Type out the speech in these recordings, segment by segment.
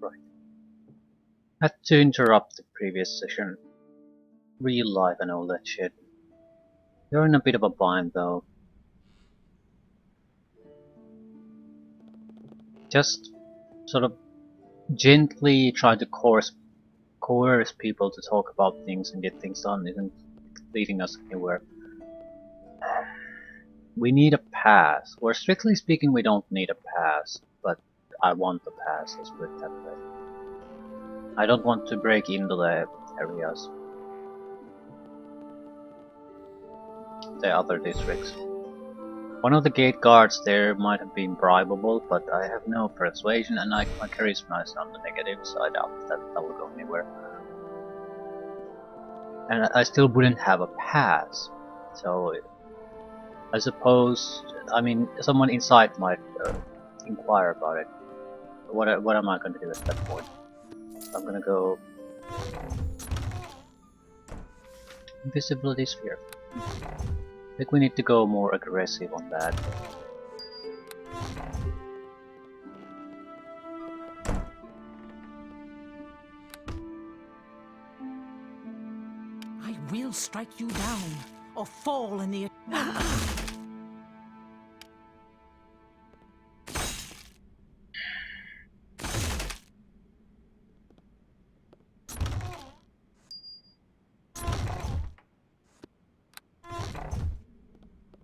Alright. Had to interrupt the previous session. Real life and all that shit. You're in a bit of a bind though. Just sort of gently try to coerce people to talk about things and get things done isn't leading us anywhere. We need a pass. Or strictly speaking, we don't need a pass, but I want the pass, let's put it that way. I don't want to break into the areas. The other districts. One of the gate guards there might have been bribable, but I have no persuasion and my charisma is on the negative, so I doubt that will go anywhere. And I still wouldn't have a pass, so I suppose, I mean, someone inside might inquire about it. What am I going to do at that point? I'm gonna go invisibility sphere. I think we need to go more aggressive on that. I will strike you down or fall in the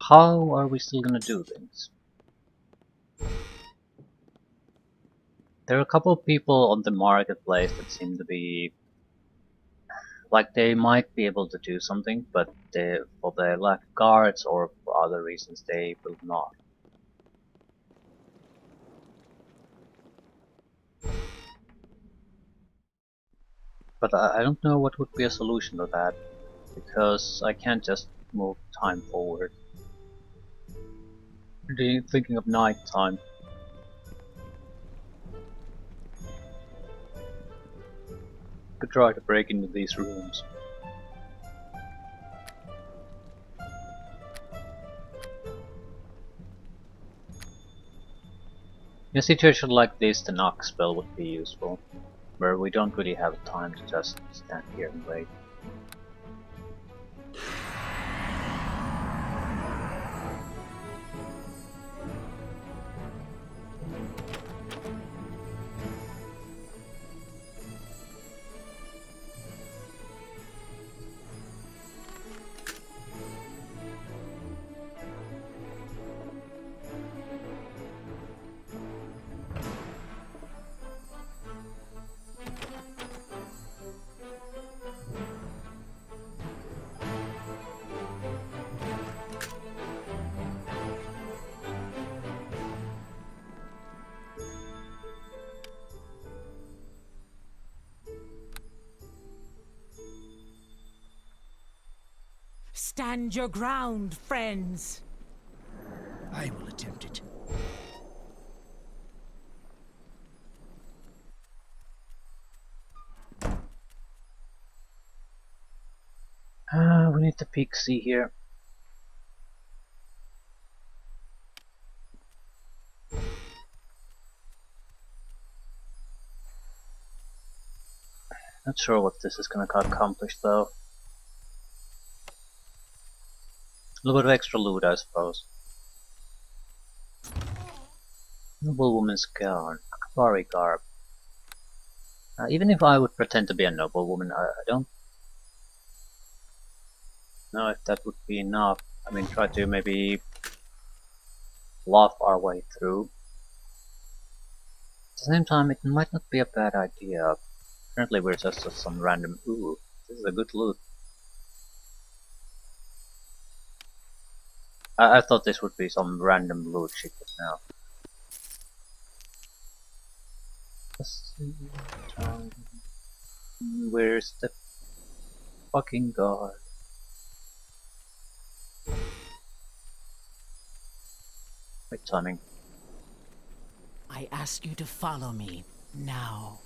How are we still gonna do things? There are a couple of people on the marketplace that seem to be like they might be able to do something, but for the lack of guards or for other reasons they will not. But I don't know what would be a solution to that, because I can't just move time forward. Thinking of night time. Could try to break into these rooms. In a situation like this, the knock spell would be useful, where we don't really have time to just stand here and wait. Stand your ground, friends. I will attempt it. We need the pixie here. Not sure what this is gonna accomplish though. A little bit of extra loot, I suppose. Noble woman's gown, Akbari garb. Even if I would pretend to be a noble woman, I don't know if that would be enough. I mean, try to maybe bluff our way through. At the same time, it might not be a bad idea. Currently we're just at some random... Ooh, this is a good loot. I thought this would be some random loot shit now. Let's see. Where's the fucking guard? Great timing. I ask you to follow me now.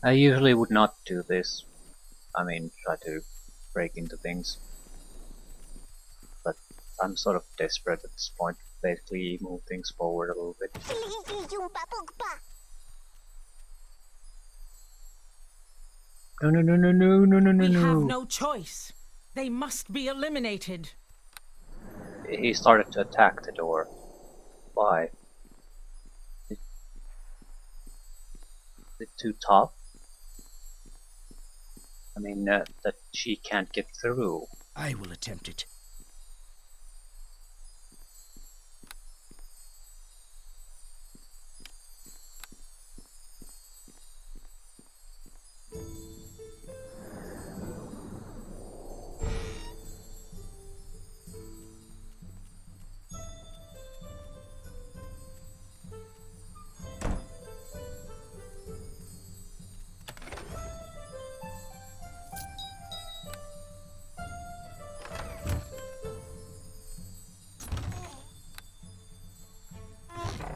I usually would not do this. I mean, try to break into things. But I'm sort of desperate at this point. basically move things forward a little bit. No, no, no, no, no, no, no, no, We have no. no choice. They must be eliminated. He started to attack the door. Why? Is it too tough? I mean, that she can't get through. I will attempt it.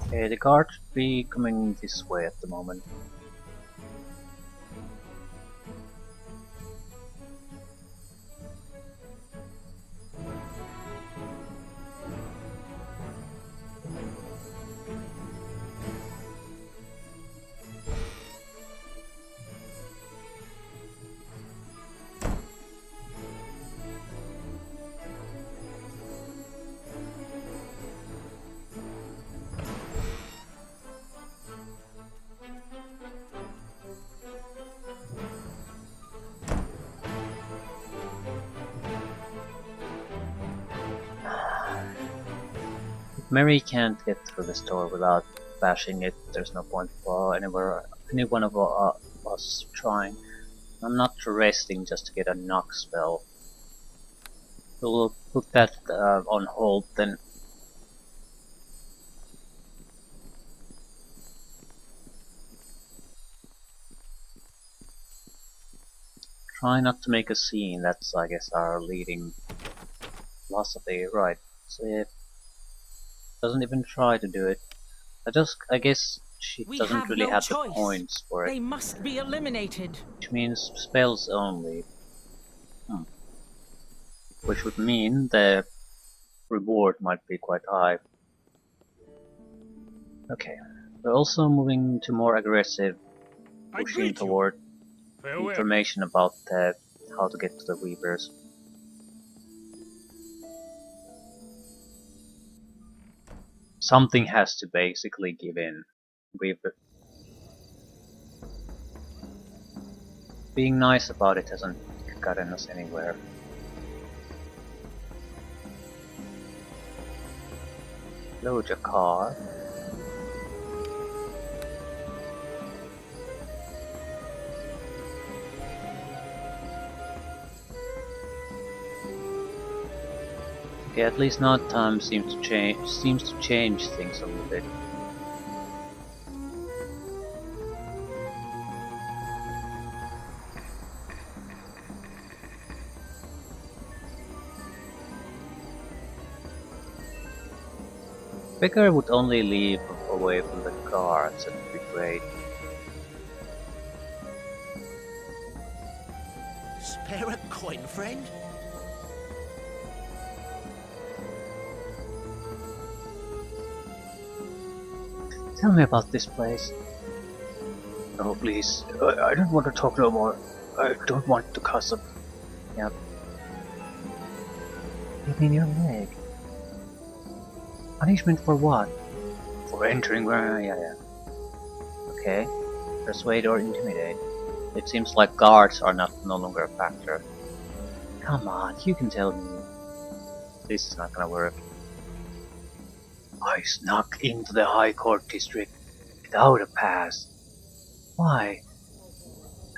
Okay, the guard should be coming this way at the moment. If Mary can't get through this door without bashing it, there's no point for any one of us trying. I'm not resting just to get a knock spell. We'll put that on hold then. Try not to make a scene, that's I guess our leading philosophy, right. So doesn't even try to do it. I guess she We doesn't have really no have the choice. points for it, They must be eliminated. which means spells only. Which would mean the reward might be quite high. Okay, we're also moving to more aggressive, pushing toward information about how to get to the Weavers. Something has to basically give in. Being nice about it hasn't gotten us anywhere. Load your car. Okay, at least now time seems to change things a little bit. Vicar would only leave away from the guards, that would be great. Spare a coin, friend? Tell me about this place. No, please. I don't want to talk no more. I don't want to cuss up. Yep. Give me your leg. Punishment for what? For entering where I am. Okay. Persuade or intimidate. It seems like guards are no longer a factor. Come on, you can tell me. This is not gonna work. I snuck into the High Court district without a pass. Why?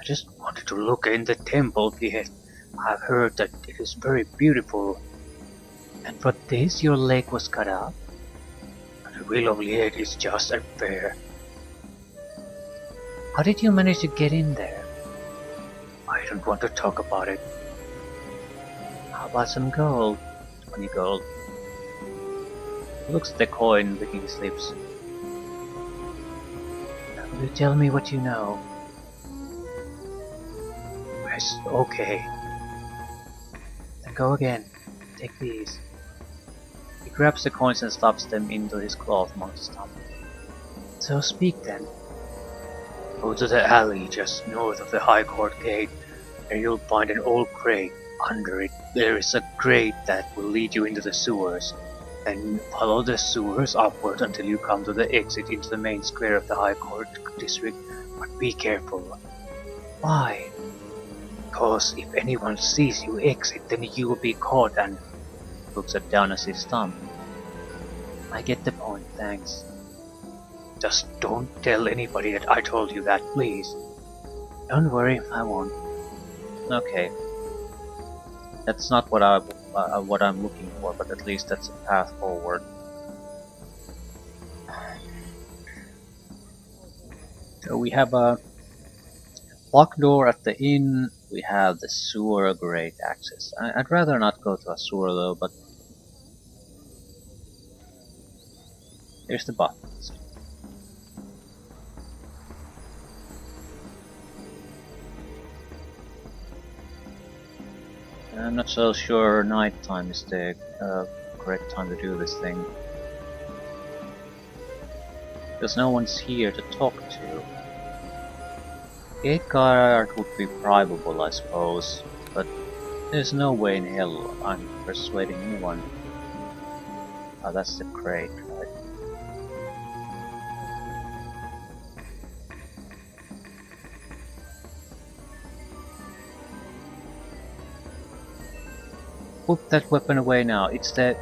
I just wanted to look in the temple pit. I've heard that it is very beautiful. And for this your leg was cut off? The will of Liet is just and fair. How did you manage to get in there? I don't want to talk about it. How about some gold? 20 gold. He looks at the coin, licking his lips. Now will you tell me what you know? Yes, okay. Then go again. Take these. grabs the coins and stuffs them into his cloth monk's stomach. So speak then. Go to the alley just north of the High Court gate, and you'll find an old crate. Under it, there is a grate that will lead you into the sewers. Then follow the sewers upward until you come to the exit into the main square of the High Court district. But be careful. Why? Because if anyone sees you exit, then you will be caught and looks at down as his thumb. I get the point, thanks. Just don't tell anybody that I told you that, please. Don't worry, I won't. Okay. That's not what I'm looking for, but at least that's a path forward. So we have a locked door at the inn. We have the sewer grate access. I'd rather not go to a sewer though, but here's the buttons. I'm not so sure nighttime is the correct time to do this thing. Because no one's here to talk to. Gate guard would be probable, I suppose, but there's no way in hell I'm persuading anyone. Oh, that's the crate, right? Put that weapon away now. It's the...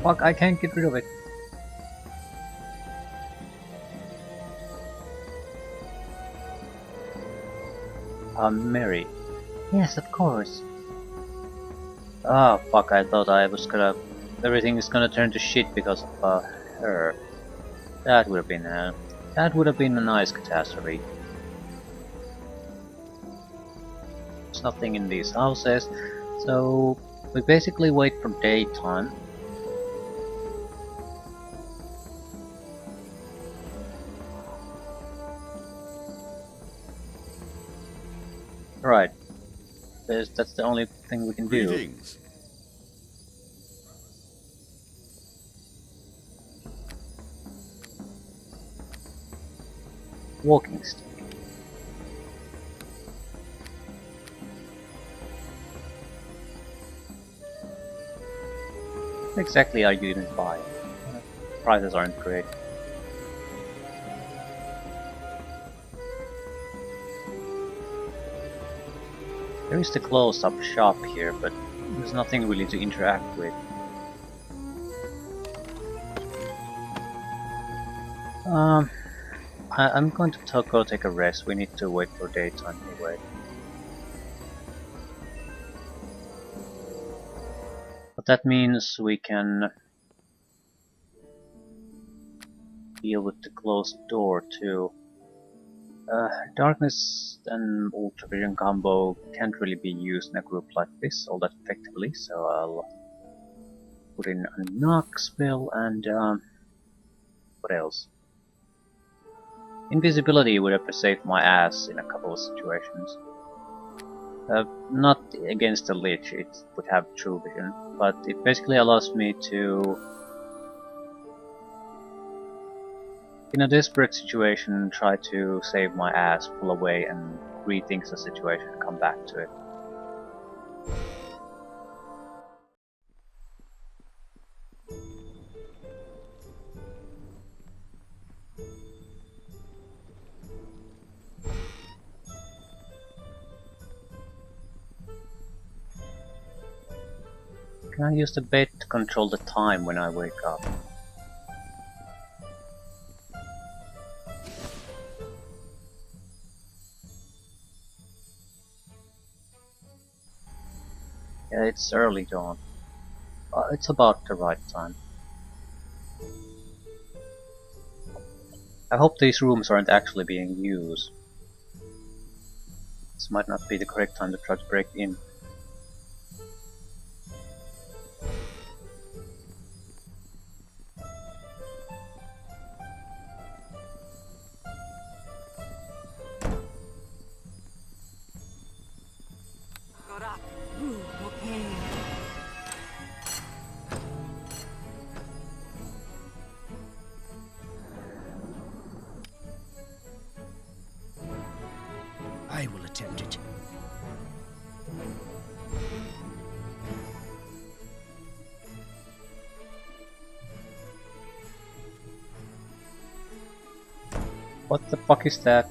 Fuck, I can't get rid of it. Mary. Yes, of course. Ah, fuck, I thought I was gonna... Everything is gonna turn to shit because of, her. That would have been a nice catastrophe. There's nothing in these houses, so we basically wait for daytime. Right. That's the only thing we can do. Greetings. Walking stick. What exactly are you even buying? Prices aren't great. There is the closed-up shop here, but there's nothing really to interact with. I'm going to go take a rest. We need to wait for daytime anyway. But that means we can deal with the closed door too. Darkness and ultravision combo can't really be used in a group like this all that effectively, so I'll put in a knock spell and what else? Invisibility would have saved my ass in a couple of situations. Not against the Lich, it would have true vision, but it basically allows me to, in a desperate situation, try to save my ass, pull away and rethink the situation and come back to it. Can I use the bed to control the time when I wake up? Yeah, it's early dawn. It's about the right time. I hope these rooms aren't actually being used. This might not be the correct time to try to break in. attempt it. What the fuck is that?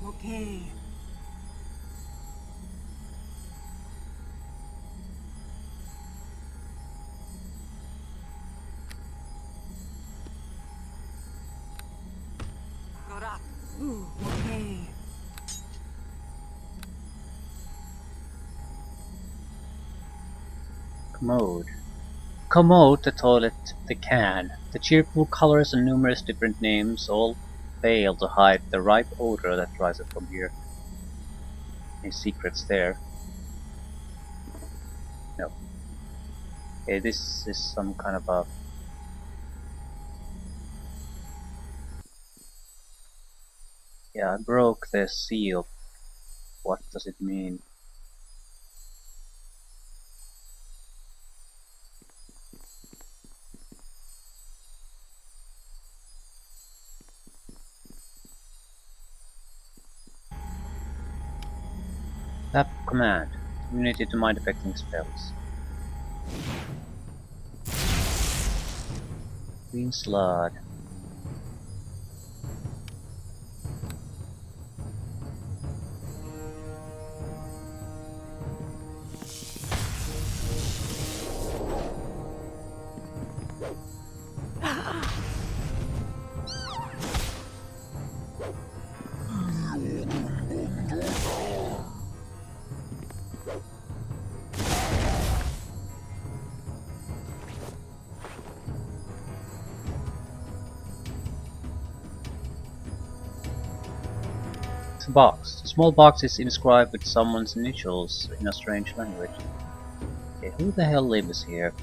Okay. Okay. Commode. Commode, the toilet, the can. The cheerful colors and numerous different names all fail to hide the ripe odor that rises from here. Any secrets there? No. Okay, this is some kind of a... Yeah, I broke the seal. What does it mean? Tap command. Immunity to mind affecting spells. Green slot. It's a box. The small box is inscribed with someone's initials in a strange language. Okay, who the hell lives here?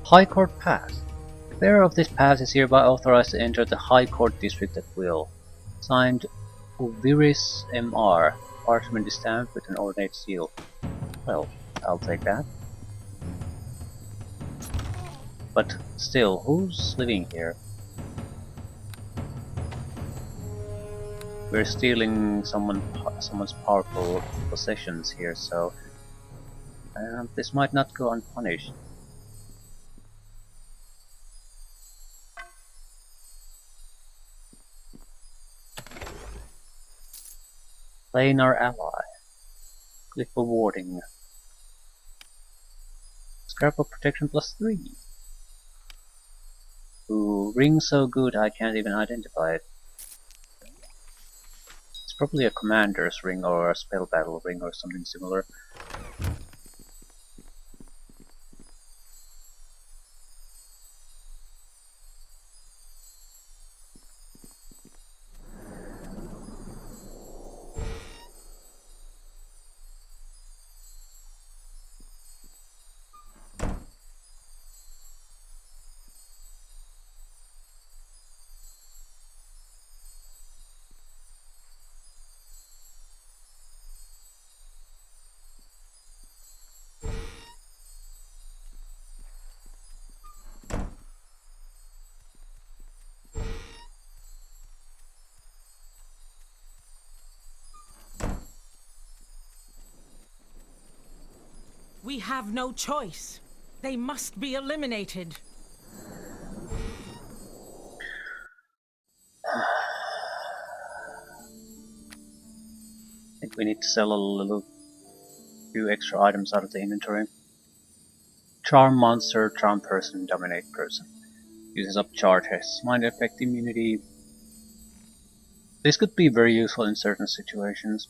High Court Pass. The bearer of this pass is hereby authorized to enter the High Court District at will. Signed Oviris MR. Parchment is stamped with an ornate seal. Well, I'll take that. But still, who's living here? We're stealing someone's powerful possessions here, so this might not go unpunished. Playing our ally. Click for warding. Scrap of protection +3. Ooh, ring so good I can't even identify it. It's probably a commander's ring or a spell battle ring or something similar. We have no choice. They must be eliminated. I think we need to sell a few extra items out of the inventory. Charm monster, charm person, dominate person. Uses up charges, mind effect immunity. This could be very useful in certain situations.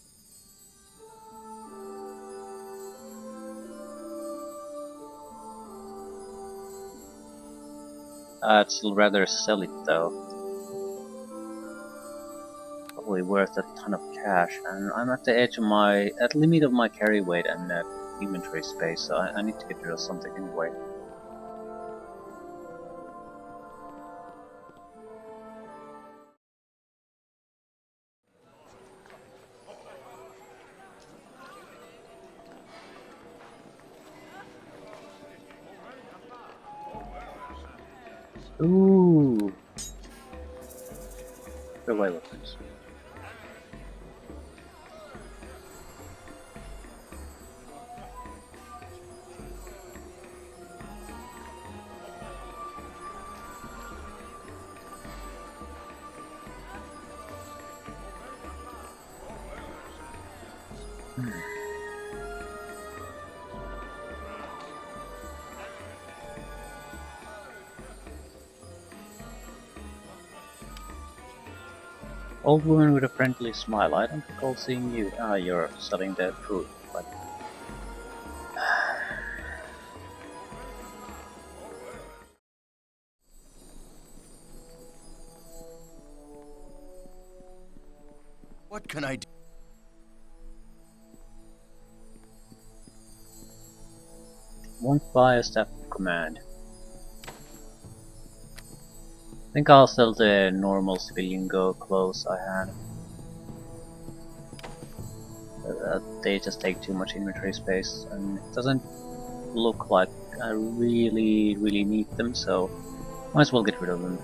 I'd still rather sell it though. Probably worth a ton of cash, and I'm at the limit of my carry weight, and inventory space, so I need to get rid of something anyway. Ooh! Get away with this. Old woman with a friendly smile. I don't recall seeing you. Ah, you're selling the food, but... What can I do? Won't buy a staff of command. I think I'll sell the normal civilian go clothes I had. They just take too much inventory space, and it doesn't look like I really need them, so might as well get rid of them.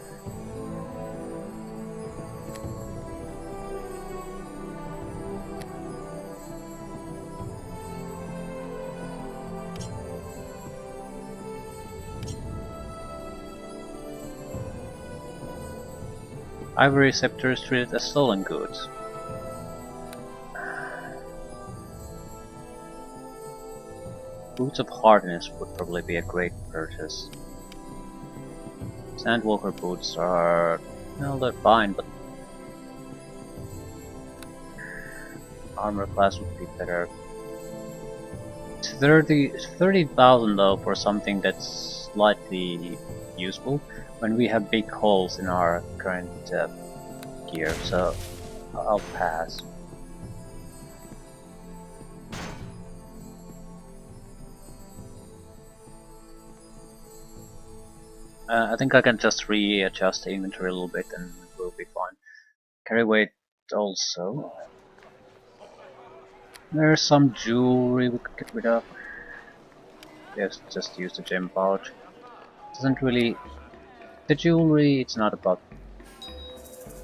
Ivory scepter is treated as stolen goods. Boots of hardness would probably be a great purchase. Sandwalker boots are... well, they're fine, but... armor class would be better. 30,000 though for something that's slightly useful, when we have big holes in our current gear, so I'll pass. I think I can just readjust the inventory a little bit and we'll be fine. Carry weight also. There's some jewelry we could get rid of. Yes, just use the gem pouch. Doesn't really... the jewelry, it's not about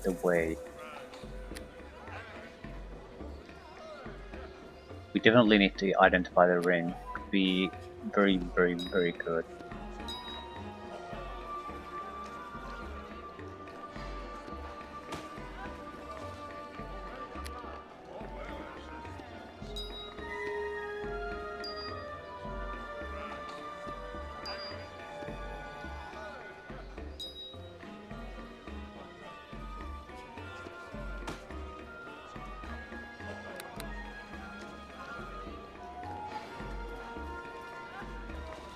the weight. We definitely need to identify the ring. Could be very good.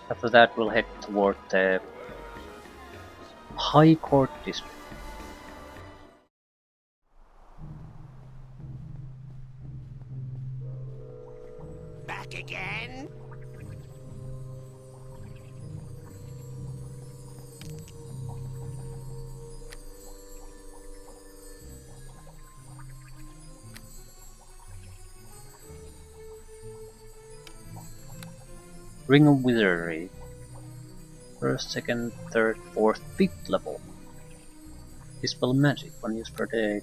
After that we'll head toward the High Court District. Back again? Ring of Wizardry. First, second, third, fourth, fifth level. Dispel magic, 1 use per day.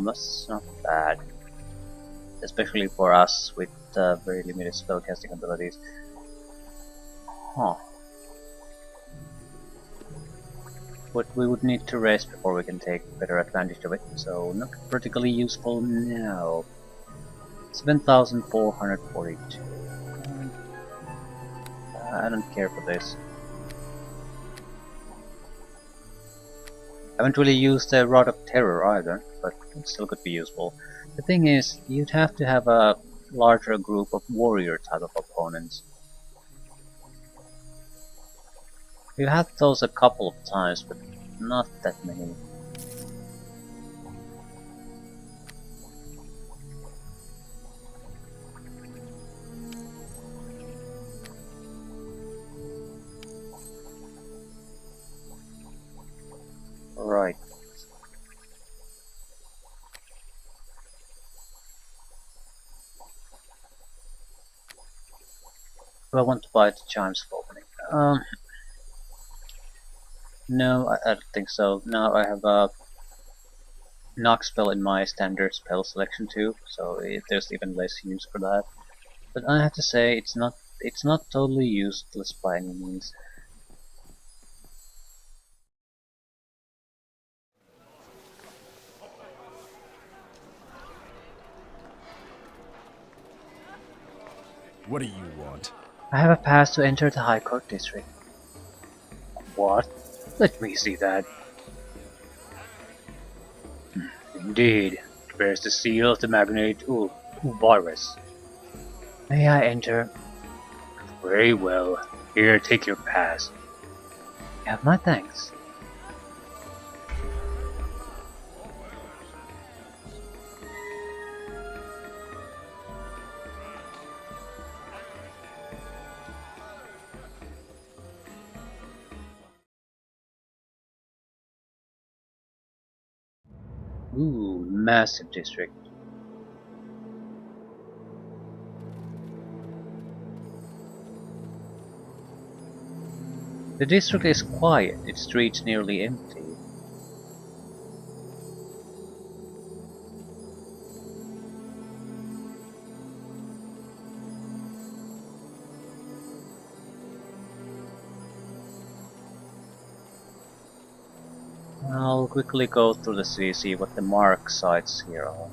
That's not bad. Especially for us with very limited spellcasting abilities. Huh. But we would need to rest before we can take better advantage of it, so not particularly useful now. 7,442. I don't care for this. I haven't really used the Rod of Terror either, but it still could be useful. The thing is, you'd have to have a larger group of warrior type of opponents. We've had those a couple of times, but not that many. Right. Do I want to buy the chimes for opening? No, I don't think so. Now I have a knock spell in my standard spell selection too, so there's even less use for that. But I have to say, it's not totally useless by any means. What do you want? I have a pass to enter the High Court District. What? Let me see that. Indeed, it bears the seal of the magnate Ubaris. May I enter? Very well. Here, take your pass. You have my thanks. Ooh, massive district. The district is quiet, its streets nearly empty. I'll quickly go through the city, see what the mark sites here are.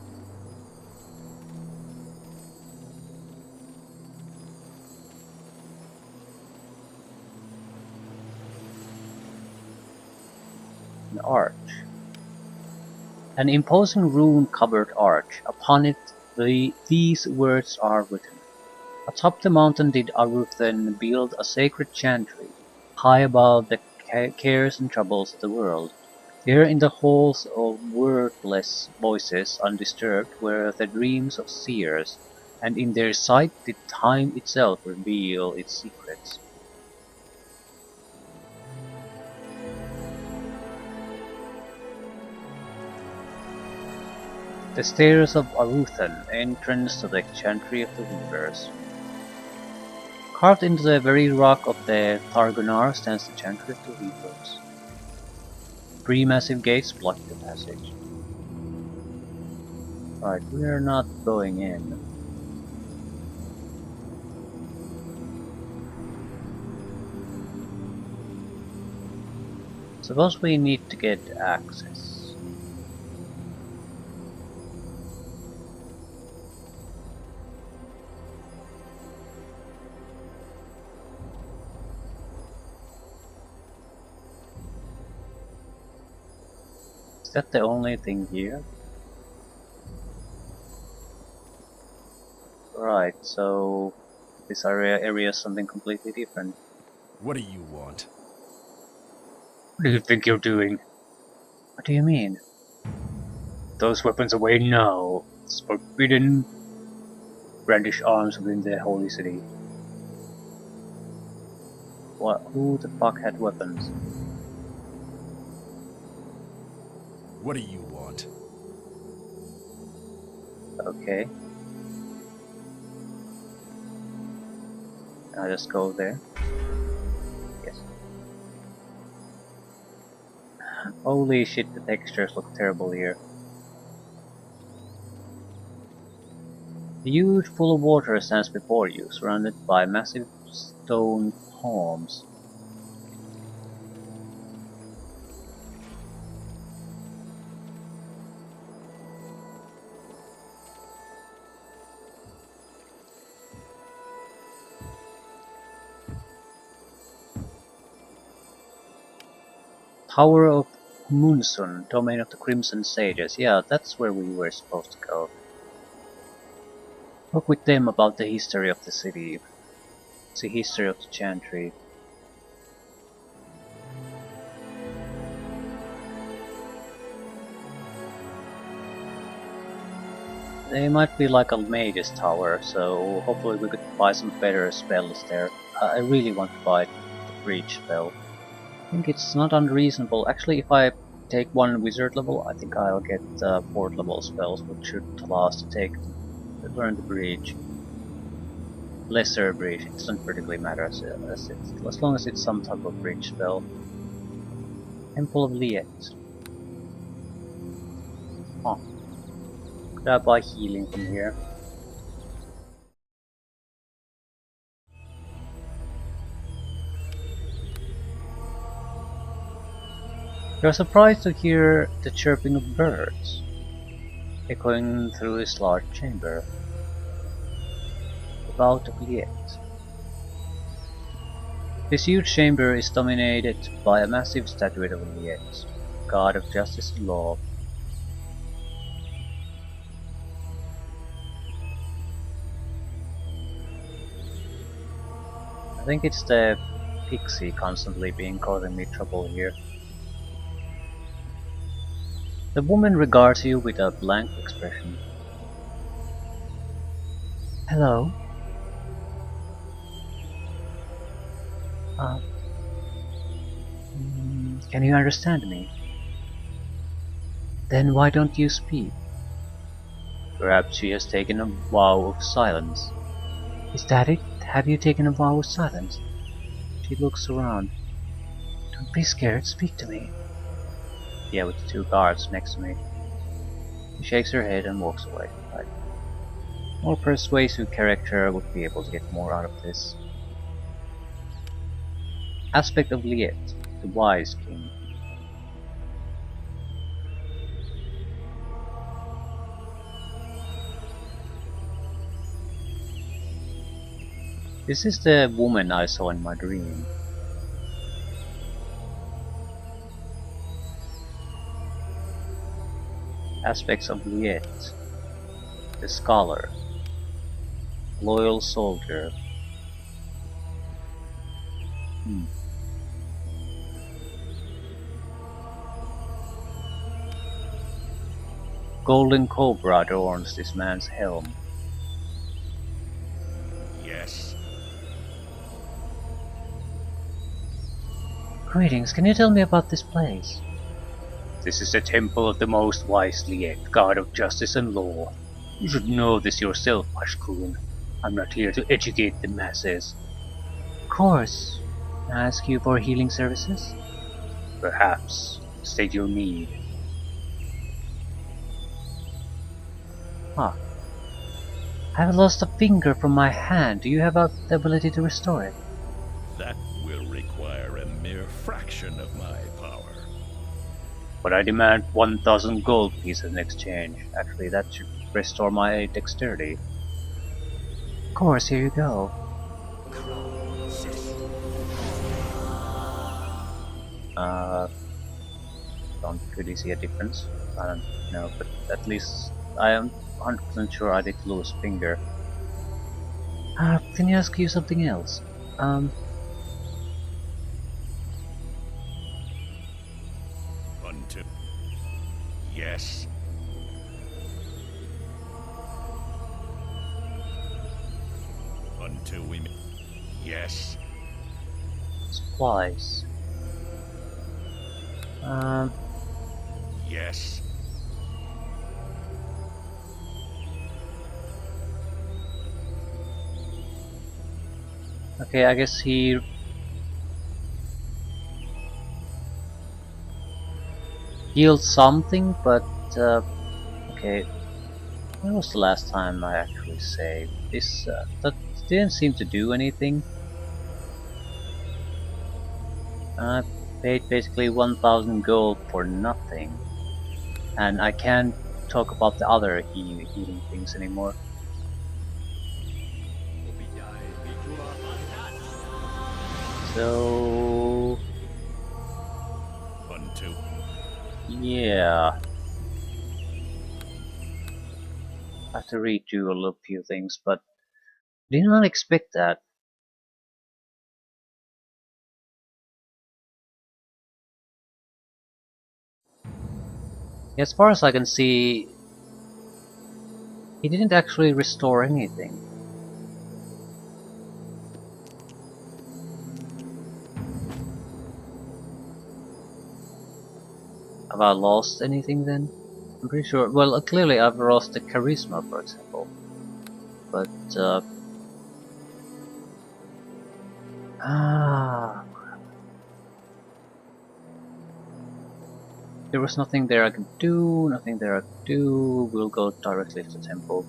An arch. An imposing rune-covered arch. Upon it, these words are written. Atop the mountain did Aruthan build a sacred chantry, high above the cares and troubles of the world. Here in the halls of wordless voices undisturbed were the dreams of seers, and in their sight did time itself reveal its secrets. The Stairs of Aruthan, entrance to the Chantry of the Weavers. Carved into the very rock of the Targonar stands the Chantry of the Weavers. Three massive gates block the passage. Right, we are not going in. Suppose we need to get access. Is that the only thing here? Right, so this area is something completely different. What do you want? What do you think you're doing? What do you mean? Those weapons away now. It's forbidden. Brandish arms within the holy city. What? Who the fuck had weapons? What do you want? Okay. Can I just go there? Yes. Holy shit, the textures look terrible here. A huge pool of water stands before you, surrounded by massive stone palms. Tower of Munsun, domain of the Crimson Sages. Yeah, that's where we were supposed to go. Talk with them about the history of the city. The history of the Chantry. They might be like a mage's tower, so hopefully we could buy some better spells there. I really want to buy the breach spell. I think it's not unreasonable. Actually, if I take one wizard level, I think I'll get 4th level spells, which should allow us to learn the breach. Lesser breach, it doesn't particularly matter as long as it's some type of breach spell. Temple of Liet. Huh. Could I buy healing from here? You're surprised to hear the chirping of birds echoing through his large chamber. The Vault of Liet. This huge chamber is dominated by a massive statuette of Liet, god of justice and law. I think it's the pixie constantly being causing me trouble here. The woman regards you with a blank expression. Hello? Uh, can you understand me? Then why don't you speak? Perhaps she has taken a vow of silence. Is that it? Have you taken a vow of silence? She looks around. Don't be scared, speak to me. Yeah, with the 2 guards next to me. She shakes her head and walks away. Right. More persuasive character would be able to get more out of this. Aspect of Liet, the wise king. This is the woman I saw in my dream. Aspects of Liet, the scholar, loyal soldier. Golden cobra adorns this man's helm. Yes. Greetings, can you tell me about this place? This is the temple of the most wise Liet, god of justice and law. You should know this yourself, Ashkun. I'm not here to educate the masses. Of course. Can I ask you for healing services? Perhaps. State your need. Huh. I've lost a finger from my hand. Do you have the ability to restore it? That will require a mere fraction of my power. But I demand 1,000 gold pieces in exchange. Actually, that should restore my dexterity. Of course, here you go. Don't really see a difference. I don't know, but at least I am 100% sure I did lose a finger. Can I ask you something else? Until. Yes. Until we. Yes. Supplies. Yes. Okay, I guess he healed something, but okay. When was the last time I actually saved? This that didn't seem to do anything. I paid basically 1,000 gold for nothing, and I can't talk about the other healing things anymore. So Until. yeah, I have to redo a little few things, but did not expect that. As far as I can see, he didn't actually restore anything. Have I lost anything then? I'm pretty sure. Well, clearly I've lost the charisma, for example. But ah, there was nothing there I could do. Nothing there I could do. We'll go directly to the temple.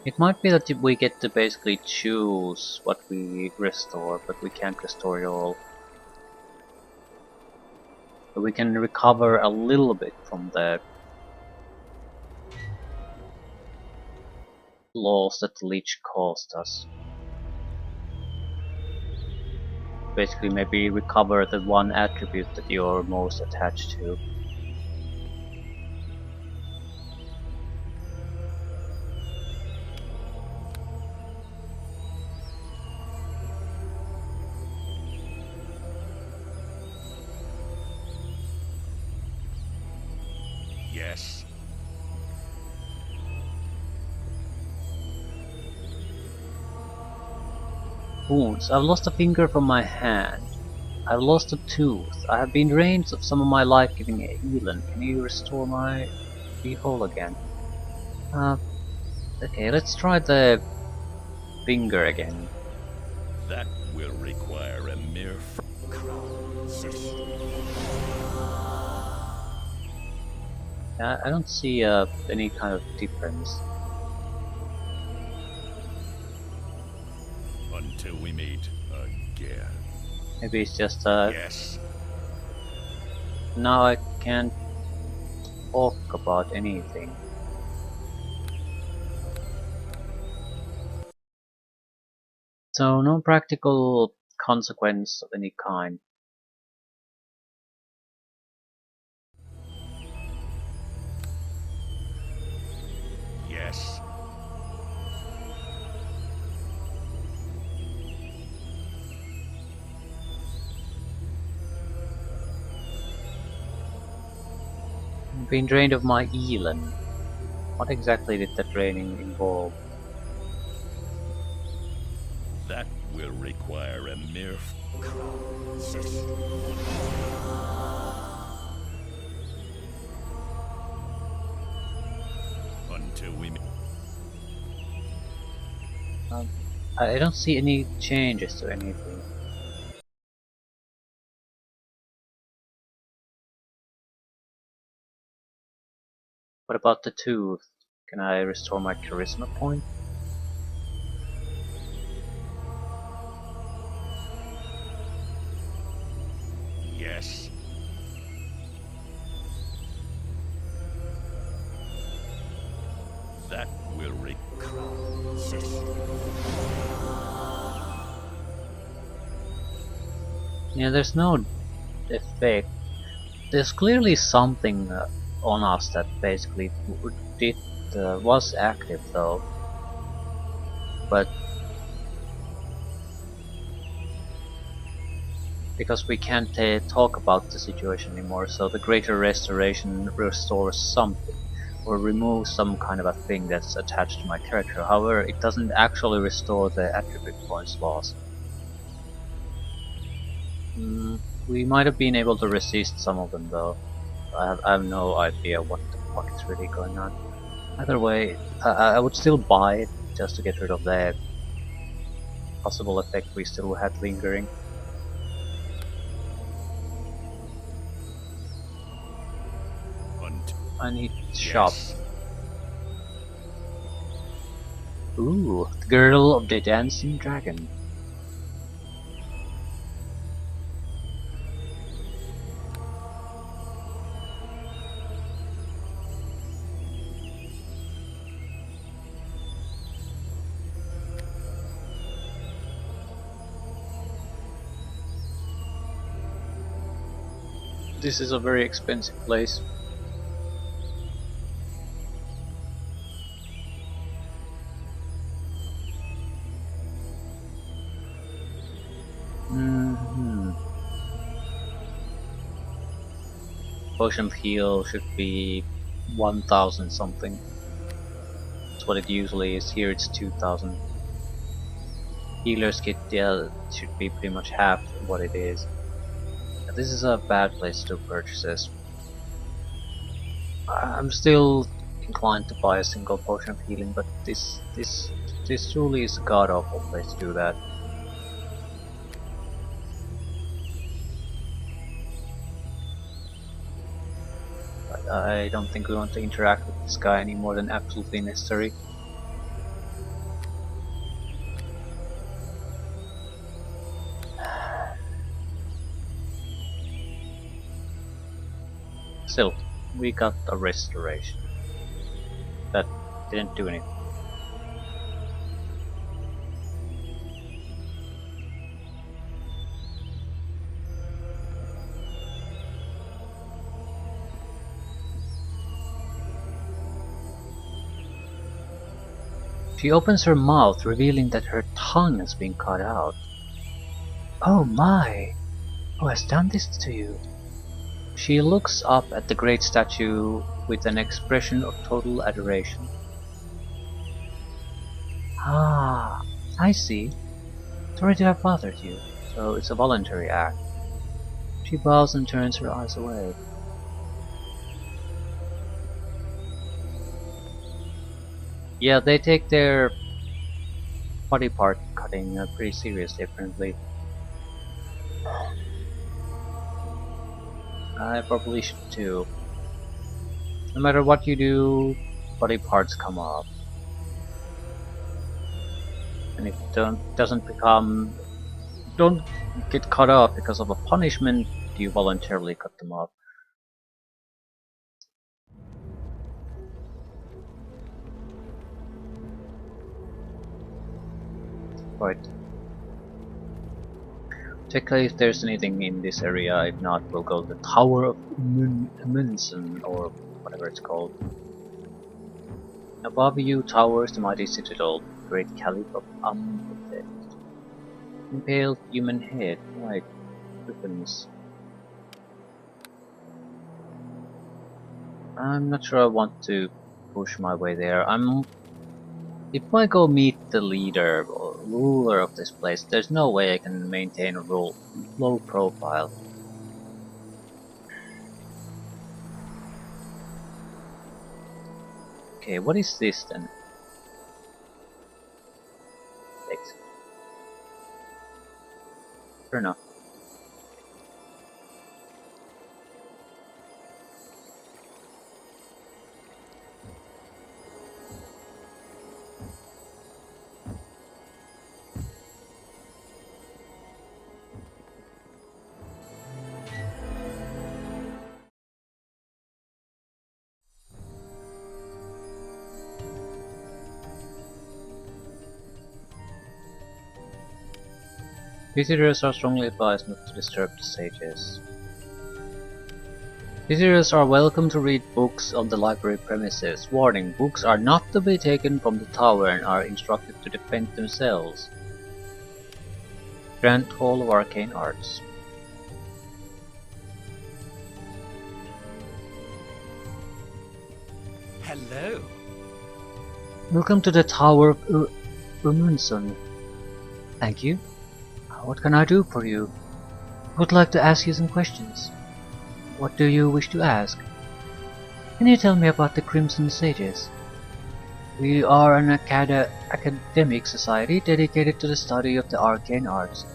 It might be that we get to basically choose what we restore, but we can't restore it all. But we can recover a little bit from the loss that the leech caused us. Basically, maybe recover the one attribute that you're most attached to. Yes. Wounds. I've lost a finger from my hand. I've lost a tooth. I have been drained of some of my life-giving healing. Can you restore my be whole again? Okay, let's try the finger again. That will require a mere I don't see any kind of difference. until we meet again. Maybe it's just Yes. now I can't talk about anything. So no practical consequence of any kind. Yes. I've been drained of my Elan. What exactly did that draining involve? That will require a mere until we meet. I don't see any changes to anything. What about the tooth? Can I restore my charisma point? Yes. That will Yeah, there's no effect. There's clearly something on us that basically did was active though, but because we can't talk about the situation anymore, so the greater restoration restores something or removes some kind of a thing that's attached to my character. However, it doesn't actually restore the attribute points lost. We might have been able to resist some of them though. I have no idea what the fuck is really going on. Either way, I would still buy it just to get rid of the possible effect we still had lingering. I need shop. yes. Ooh, the girl of the dancing dragon. This is a very expensive place. Potion of heal should be 1000 something. That's what it usually is. Here it's 2000. Healer's kit, yeah, should be pretty much half what it is. This is a bad place to purchase this. I'm still inclined to buy a single potion of healing, but this truly is a god awful place to do that. But I don't think we want to interact with this guy any more than absolutely necessary. Still, we got a restoration. That didn't do anything. She opens her mouth, revealing that her tongue has been cut out. Oh my! Who has done this to you? She looks up at the great statue with an expression of total adoration. Ah, I see. Sorry to have bothered you. So it's a voluntary act. She bows and turns her eyes away. Yeah, they take their body part cutting pretty seriously apparently. I probably should too. No matter what you do, body parts come off. And if don't get cut off because of a punishment, you voluntarily cut them off. Right. Check if there's anything in this area, if not we'll go to the Tower of Munson, or whatever it's called. Above you towers the mighty citadel, great Caliph of Amphethet. Impaled human head, white weapons. I'm not sure I want to push my way there. If I go meet the leader or ruler of this place, there's no way I can maintain a low profile. Okay, what is this then? Thanks. Fair enough. Visitors are strongly advised not to disturb the sages. Visitors are welcome to read books on the library premises. Warning, books are not to be taken from the tower and are instructed to defend themselves. Grand Hall of Arcane Arts. Hello. Welcome to the Tower of Umunsun. Thank you. What can I do for you? I would like to ask you some questions. What do you wish to ask? Can you tell me about the Crimson Sages? We are an academic society dedicated to the study of the arcane arts.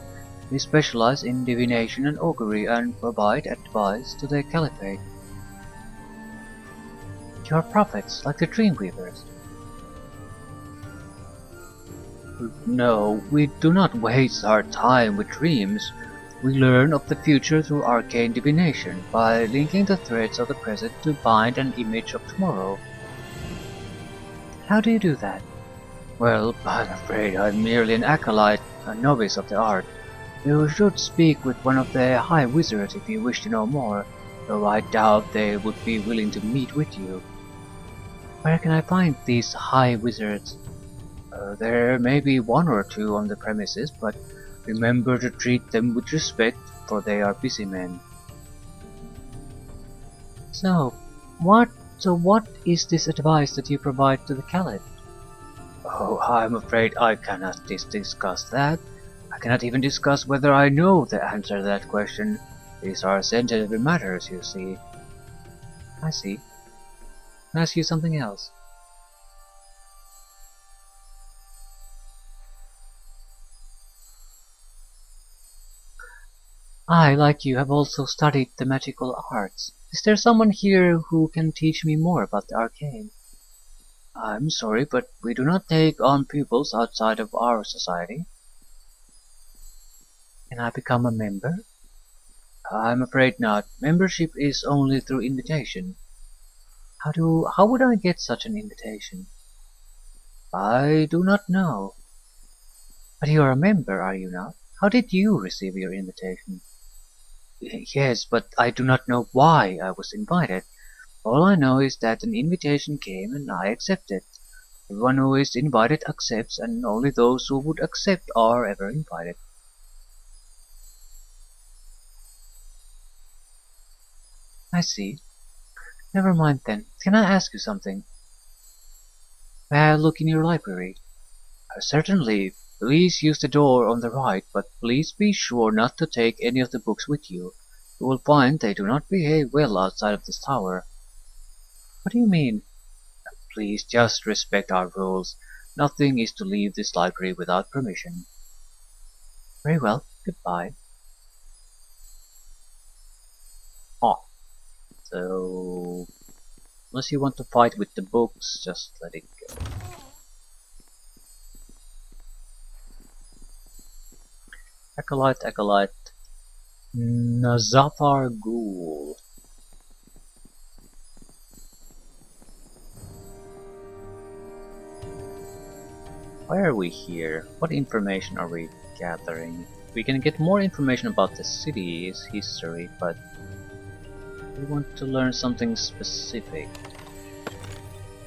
We specialize in divination and augury and provide advice to the Caliphate. You are prophets, like the Dreamweavers. No, we do not waste our time with dreams. We learn of the future through arcane divination, by linking the threads of the present to bind an image of tomorrow. How do you do that? Well, I'm afraid I'm merely an acolyte, a novice of the art. You should speak with one of the high wizards if you wish to know more, though I doubt they would be willing to meet with you. Where can I find these high wizards? There may be one or two on the premises, but remember to treat them with respect, for they are busy men. So what is this advice that you provide to the Caliph? Oh, I'm afraid I cannot discuss that. I cannot even discuss whether I know the answer to that question. These are sensitive matters, you see. I see. Can I ask you something else? I, like you, have also studied the magical arts. Is there someone here who can teach me more about the arcane? I'm sorry, but we do not take on pupils outside of our society. Can I become a member? I'm afraid not. Membership is only through invitation. How would I get such an invitation? I do not know. But you are a member, are you not? How did you receive your invitation? Yes, but I do not know why I was invited. All I know is that an invitation came and I accepted. Everyone who is invited accepts, and only those who would accept are ever invited. I see. Never mind then. Can I ask you something? May I look in your library? Certainly. Please use the door on the right, but please be sure not to take any of the books with you. You will find they do not behave well outside of this tower. What do you mean? Please just respect our rules. Nothing is to leave this library without permission. Very well. Goodbye. Ah, so unless you want to fight with the books, just let it go. Acolyte, Acolyte. Nazafar Ghoul. Why are we here? What information are we gathering? We can get more information about the city's history, but we want to learn something specific.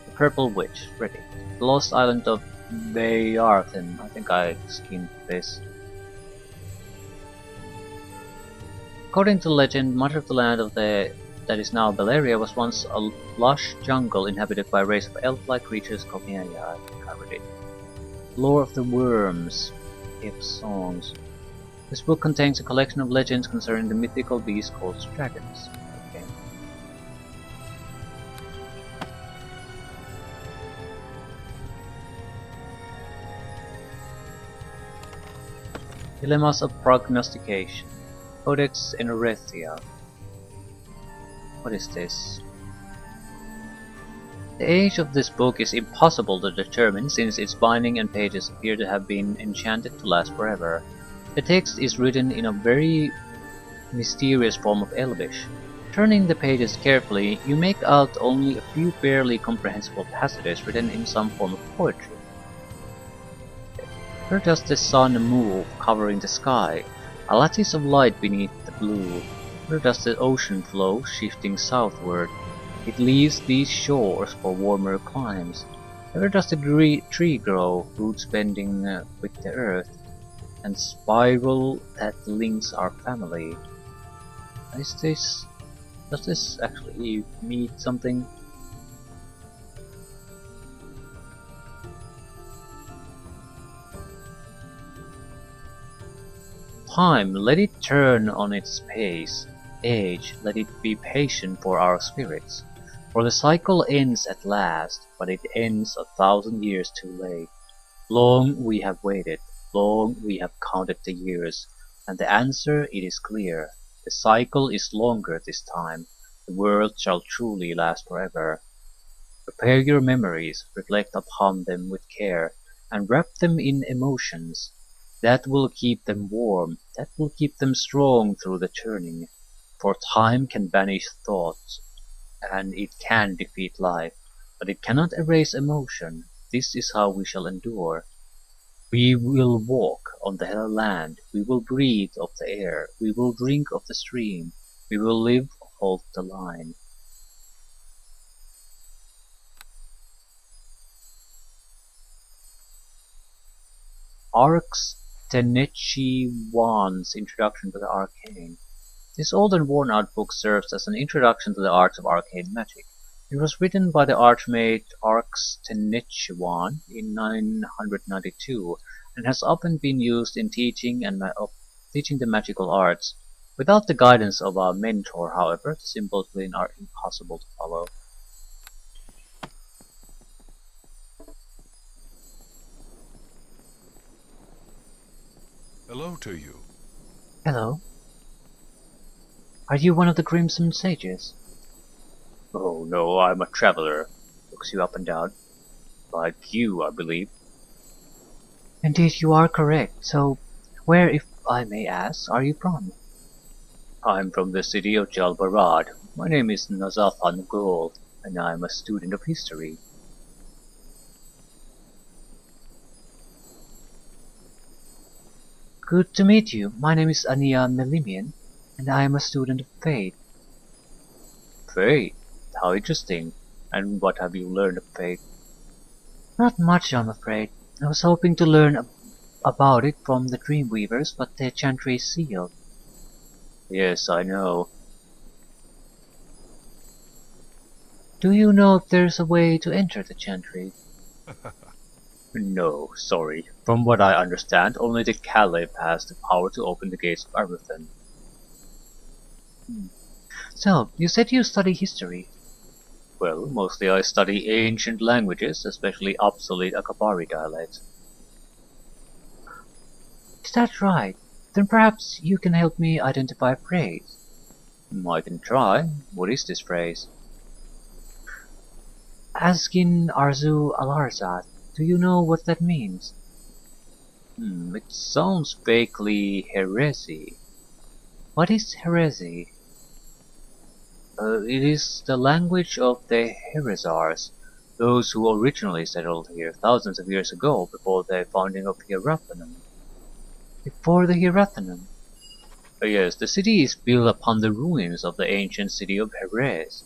The Purple Witch, ready. The Lost Island of Bayarthen. I think I skimmed this. According to legend, much of the land that is now Baleria was once a lush jungle inhabited by a race of elf-like creatures called I think I read it. Lore of the Worms, If Songs. This book contains a collection of legends concerning the mythical beasts called dragons. Okay. Dilemmas of Prognostication. Codex Enorethia. What is this? The age of this book is impossible to determine since its binding and pages appear to have been enchanted to last forever. The text is written in a very mysterious form of Elvish. Turning the pages carefully, you make out only a few barely comprehensible passages written in some form of poetry. Where does the sun move, covering the sky? A lattice of light beneath the blue. Where does the ocean flow, shifting southward? It leaves these shores for warmer climes. Where does the tree grow, roots bending with the earth, and spiral that links our family? Does this actually mean something? Time, let it turn on its pace. Age, let it be patient for our spirits. For the cycle ends at last, but it ends 1,000 years too late. Long we have waited, long we have counted the years, and the answer it is clear. The cycle is longer this time. The world shall truly last forever. Prepare your memories, reflect upon them with care, and wrap them in emotions. That will keep them warm, that will keep them strong through the turning. For time can banish thoughts, and it can defeat life, but it cannot erase emotion. This is how we shall endure. We will walk on the land, we will breathe of the air, we will drink of the stream, we will live, hold the line. Arx Tenechi Wan's Introduction to the Arcane. This old and worn-out book serves as an introduction to the arts of arcane magic. It was written by the Archmage Arcstenichuan in 992 and has often been used in teaching the magical arts. Without the guidance of a mentor, however, the symbols within are impossible to follow. Hello to you. Hello, are you one of the Crimson Sages? Oh no, I'm a traveler. Looks you up and down. Like you, I believe. Indeed, you are correct. So, where, if I may ask, are you from? I'm from the city of Jalbarad. My name is Nazafan Gul, and I'm a student of history. Good to meet you. My name is Ania Melimian, and I am a student of Fate. Fate? How interesting. And what have you learned of Fate? Not much, I'm afraid. I was hoping to learn about it from the Dreamweavers, but the Chantry is sealed. Yes, I know. Do you know if there's a way to enter the Chantry? No, sorry. From what I understand, only the Caliph has the power to open the gates of everything. So, you said you study history. Well, mostly I study ancient languages, especially obsolete Akabari dialects. Is that right? Then perhaps you can help me identify a phrase. I can try. What is this phrase? Askin Arzu Alarzad. Do you know what that means? It sounds vaguely heresy. What is heresy? It is the language of the Heresars, those who originally settled here thousands of years ago before the founding of Hierathanum. Before the Hierathanum? Yes, the city is built upon the ruins of the ancient city of Heres.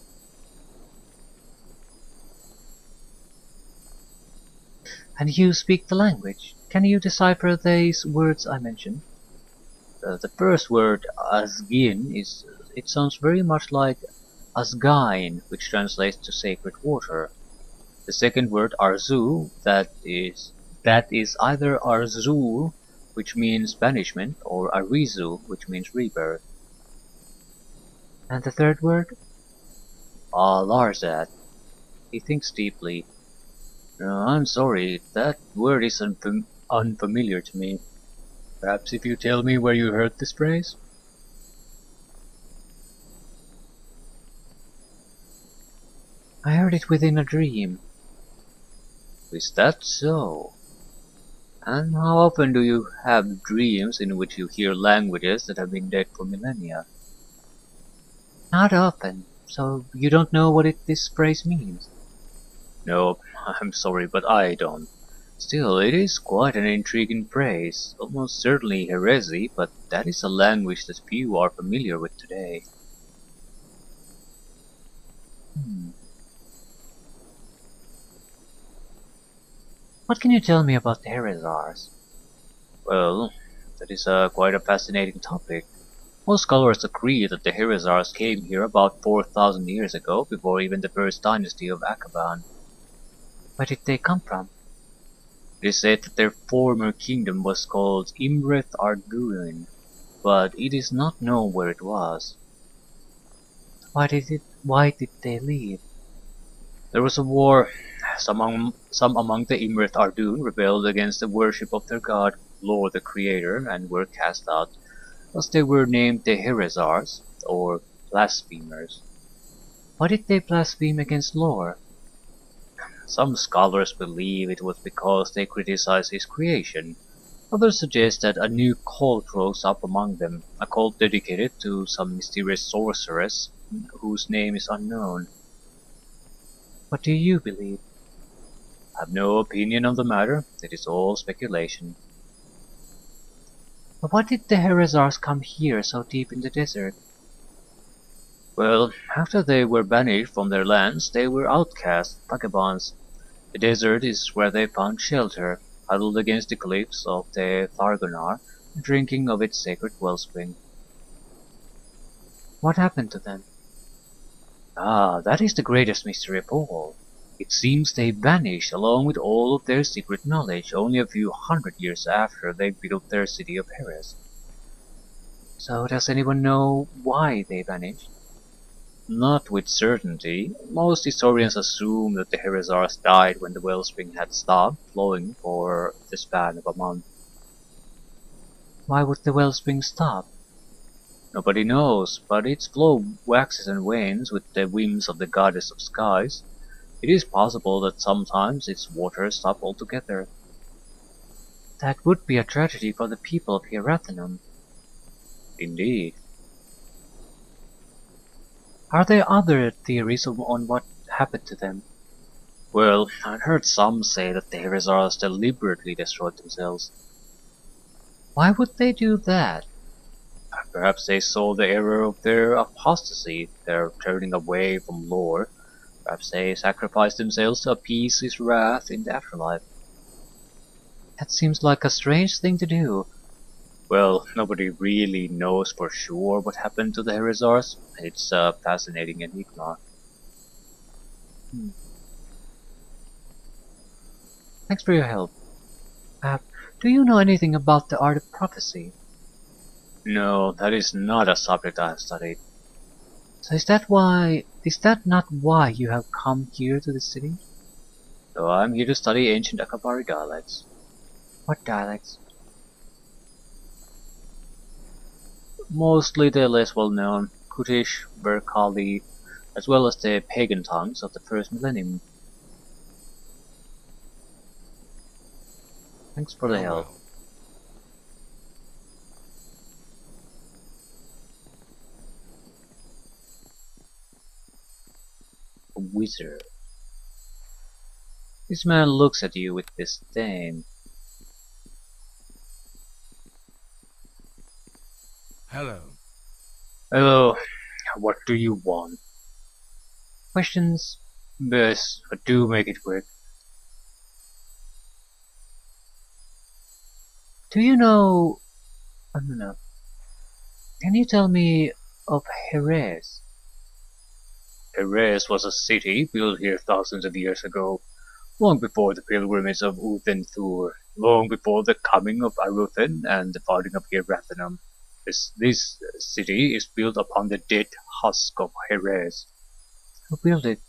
And you speak the language. Can you decipher these words I mentioned? The first word, Asgin, it sounds very much like Asgain, which translates to sacred water. The second word, Arzu, that is either Arzul, which means banishment, or Arizu, which means rebirth. And the third word? Larzat. He thinks deeply. I'm sorry, that word is unfamiliar to me. Perhaps if you tell me where you heard this phrase? I heard it within a dream. Is that so? And how often do you have dreams in which you hear languages that have been dead for millennia? Not often. So you don't know what this phrase means? No, I'm sorry, but I don't. Still, it is quite an intriguing phrase, almost certainly heresy, but that is a language that few are familiar with today. Hmm. What can you tell me about the Heresars? Well, that is quite a fascinating topic. Most scholars agree that the Heresars came here about 4,000 years ago, before even the first dynasty of Akaban. Where did they come from? It is said that their former kingdom was called Imreth Arduin, but it is not known where it was. Why did they leave? There was a war. Some among the Imreth Ardun rebelled against the worship of their god, Lord the Creator, and were cast out. Thus they were named the Heresars, or blasphemers. Why did they blaspheme against Lore? Some scholars believe it was because they criticized his creation. Others suggest that a new cult rose up among them, a cult dedicated to some mysterious sorceress whose name is unknown. What do you believe? I have no opinion on the matter. It is all speculation. But why did the Heresars come here so deep in the desert? Well, after they were banished from their lands, they were outcast, vagabonds. The desert is where they found shelter, huddled against the cliffs of the Thargonar, drinking of its sacred wellspring. What happened to them? Ah, that is the greatest mystery of all. It seems they vanished along with all of their secret knowledge only a few hundred years after they built their city of Heres. So does anyone know why they vanished? Not with certainty. Most historians assume that the Heresars died when the wellspring had stopped flowing for the span of a month. Why would the wellspring stop? Nobody knows, but its flow waxes and wanes with the whims of the goddess of skies. It is possible that sometimes its waters stop altogether. That would be a tragedy for the people of Hierathanum. Indeed. Are there other theories on what happened to them? Well, I've heard some say that the Heresars deliberately destroyed themselves. Why would they do that? Perhaps they saw the error of their apostasy, their turning away from lore. Perhaps they sacrificed themselves to appease his wrath in the afterlife. That seems like a strange thing to do. Well, nobody really knows for sure what happened to the Heresars. It's a fascinating enigma. Hmm. Thanks for your help. Uh, do you know anything about the art of prophecy? No, that is not a subject I have studied. So is that not why you have come here to the city? So I'm here to study ancient Akabari dialects. What dialects? Mostly the less well-known Kutish, Berkali, as well as the pagan tongues of the first millennium. Thanks for the help. Farewell. A wizard. This man looks at you with disdain. Hello. Hello, what do you want? Questions? Yes, but do make it quick. Do you know... I don't know. Can you tell me of Heres? Heres was a city built here thousands of years ago, long before the pilgrimage of Uthen-Thur, long before the coming of Aruthen and the founding of Hierathanum. This city is built upon the dead husk of Heres. Who built it?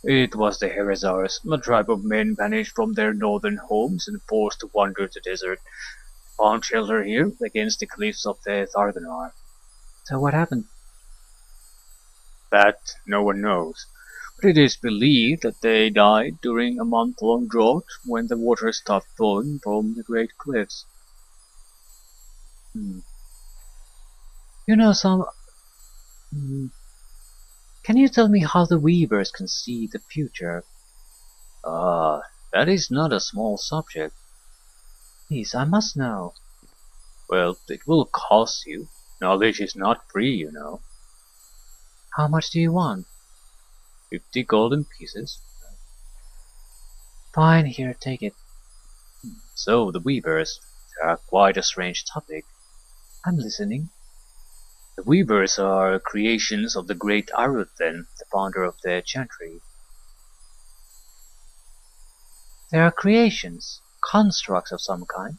It was the Heresars, a tribe of men banished from their northern homes and forced to wander the desert, found shelter here against the cliffs of the Thargonar. So what happened? That no one knows. But it is believed that they died during a month-long drought when the water stopped flowing from the great cliffs. Hmm. You know some... Hmm. Can you tell me how the weavers can see the future? Ah, that is not a small subject. Please, I must know. Well, it will cost you. Knowledge is not free, you know. How much do you want? 50 golden pieces. Fine, here, take it. So, the weavers. They are quite a strange topic. I'm listening. The weavers are creations of the great Aruthen, the founder of the Chantry. They are creations, constructs of some kind.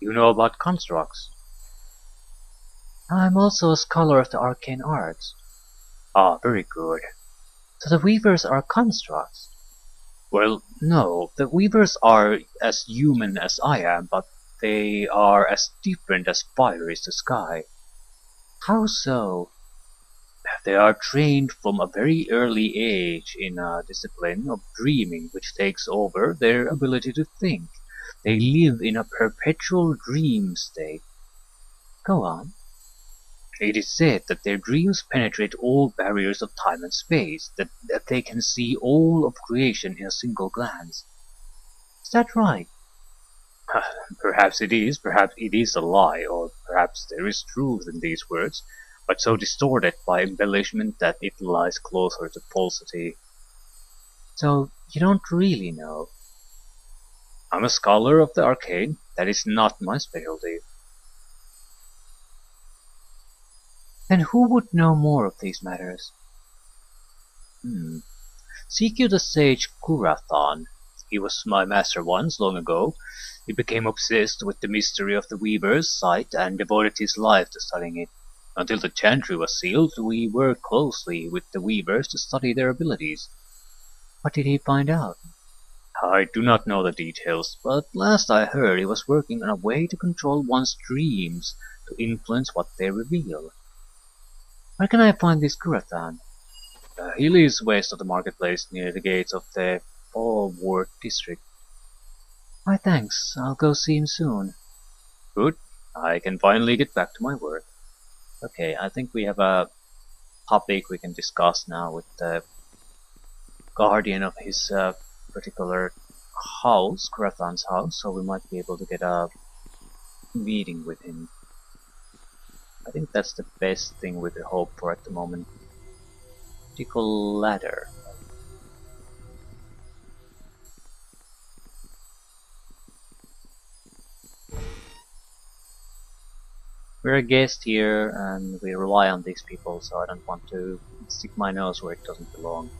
You know about constructs. I'm also a scholar of the arcane arts. Ah, very good. So the weavers are constructs. Well, no, the weavers are as human as I am, but they are as different as fire is to sky. How so? They are trained from a very early age in a discipline of dreaming which takes over their ability to think. They live in a perpetual dream state. Go on. It is said that their dreams penetrate all barriers of time and space, that they can see all of creation in a single glance. Is that right? Perhaps it is a lie, or perhaps there is truth in these words, but so distorted by embellishment that it lies closer to falsity. So, you don't really know. I'm a scholar of the arcane. That is not my specialty. Then who would know more of these matters? Seek you the sage Kurathan. He was my master once, long ago. He became obsessed with the mystery of the Weaver's sight and devoted his life to studying it. Until the Chantry was sealed, we worked closely with the Weavers to study their abilities. What did he find out? I do not know the details, but last I heard he was working on a way to control one's dreams to influence what they reveal. Where can I find this Kurathan? He lives west of the marketplace near the gates of the Forward district. My thanks, I'll go see him soon. Good, I can finally get back to my work. Okay, I think we have a topic we can discuss now with the guardian of his particular house, Kurathan's house, so we might be able to get a meeting with him. I think that's the best thing we could hope for at the moment. Vertical ladder. We're a guest here and we rely on these people, so I don't want to stick my nose where it doesn't belong.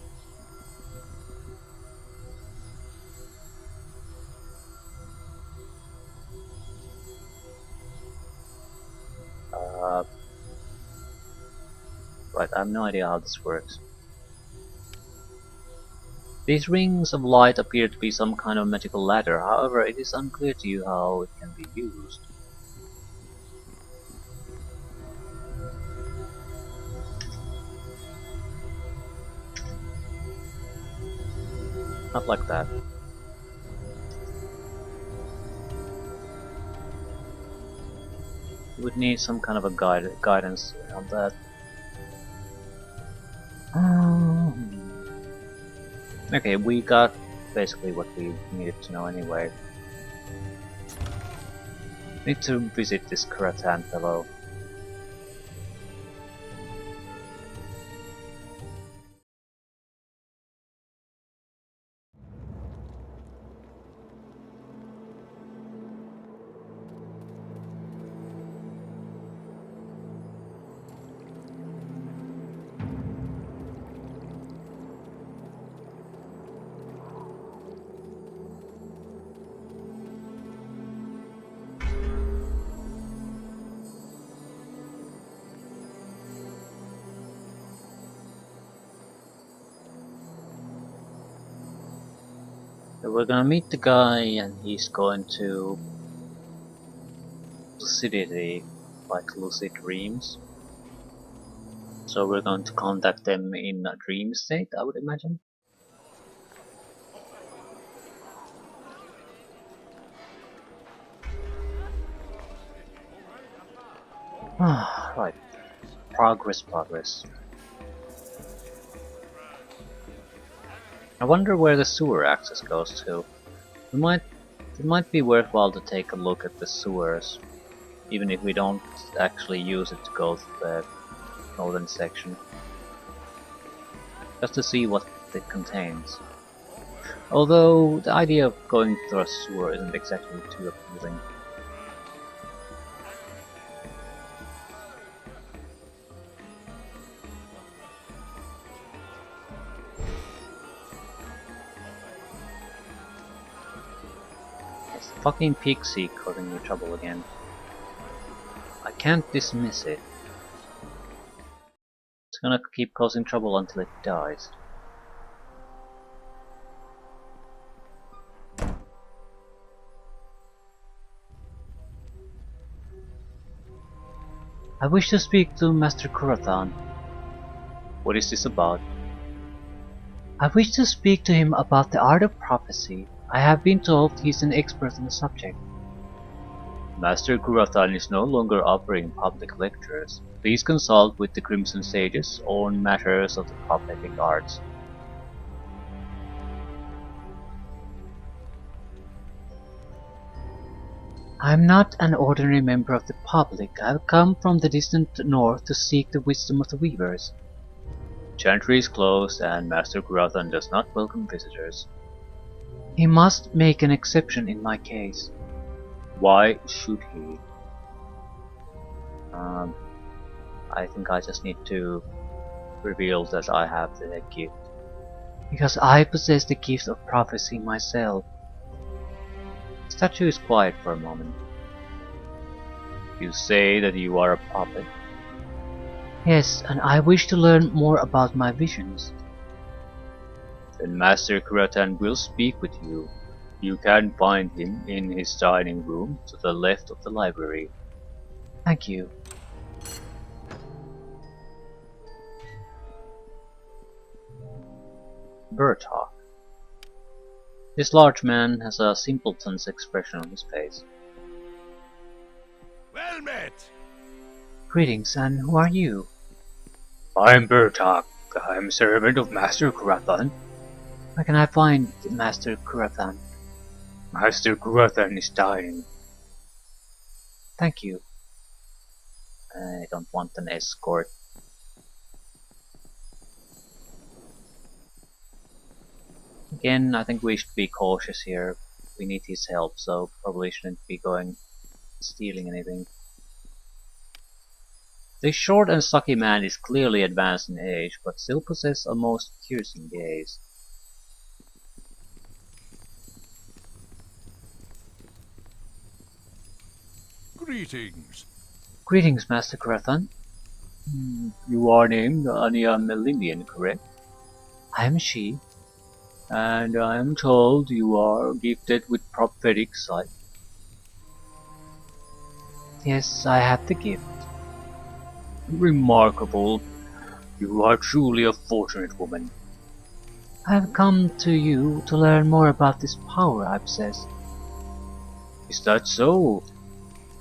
Right, I have no idea how this works. These rings of light appear to be some kind of magical ladder, however it is unclear to you how it can be used. Not like that. You would need some kind of a guidance on that. Okay, we got basically what we needed to know anyway. Need to visit this Kuratan fellow. So we're gonna meet the guy and he's going to lucidity, like lucid dreams. So we're going to contact them in a dream state, I would imagine. Right. Progress. I wonder where the sewer access goes to. It might be worthwhile to take a look at the sewers, even if we don't actually use it to go to the northern section. Just to see what it contains. Although the idea of going through a sewer isn't exactly too appealing. It's the fucking pixie causing me trouble again. I can't dismiss it. It's gonna keep causing trouble until it dies. I wish to speak to Master Kurathan. What is this about? I wish to speak to him about the art of prophecy. I have been told he's an expert on the subject. Master Kurathan is no longer offering public lectures. Please consult with the Crimson Sages on matters of the prophetic arts. I am not an ordinary member of the public. I have come from the distant north to seek the wisdom of the weavers. Chantry is closed and Master Kurathan does not welcome visitors. He must make an exception in my case. Why should he? I think I just need to reveal that I have the gift. Because I possess the gift of prophecy myself. The statue is quiet for a moment. You say that you are a prophet? Yes, and I wish to learn more about my visions. Then Master Kuratan will speak with you. You can find him in his dining room to the left of the library. Thank you. Bertok. This large man has a simpleton's expression on his face. Well met! Greetings, and who are you? I'm Bertok. I'm servant of Master Kuratan. Where can I find Master Kuratan? Master Kuratan is dying. Thank you. I don't want an escort. Again, I think we should be cautious here. We need his help, so probably shouldn't be going stealing anything. This short and stocky man is clearly advanced in age, but still possesses a most piercing gaze. Greetings. Greetings, Master Kuratan. You are named Anya Melindian, correct? I am she. And I am told you are gifted with prophetic sight. Yes, I have the gift. Remarkable. You are truly a fortunate woman. I have come to you to learn more about this power I possess. Is that so?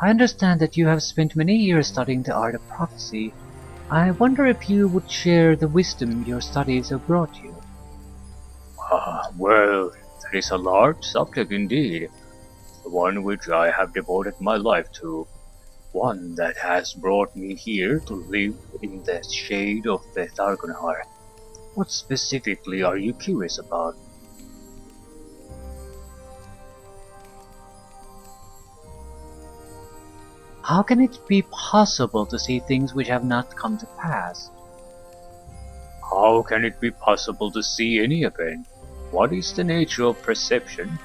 I understand that you have spent many years studying the art of prophecy. I wonder if you would share the wisdom your studies have brought you. Well, that is a large subject indeed. The one which I have devoted my life to. One that has brought me here to live in the shade of the Dargonar. What specifically are you curious about? How can it be possible to see things which have not come to pass? How can it be possible to see any event? What is the nature of perception?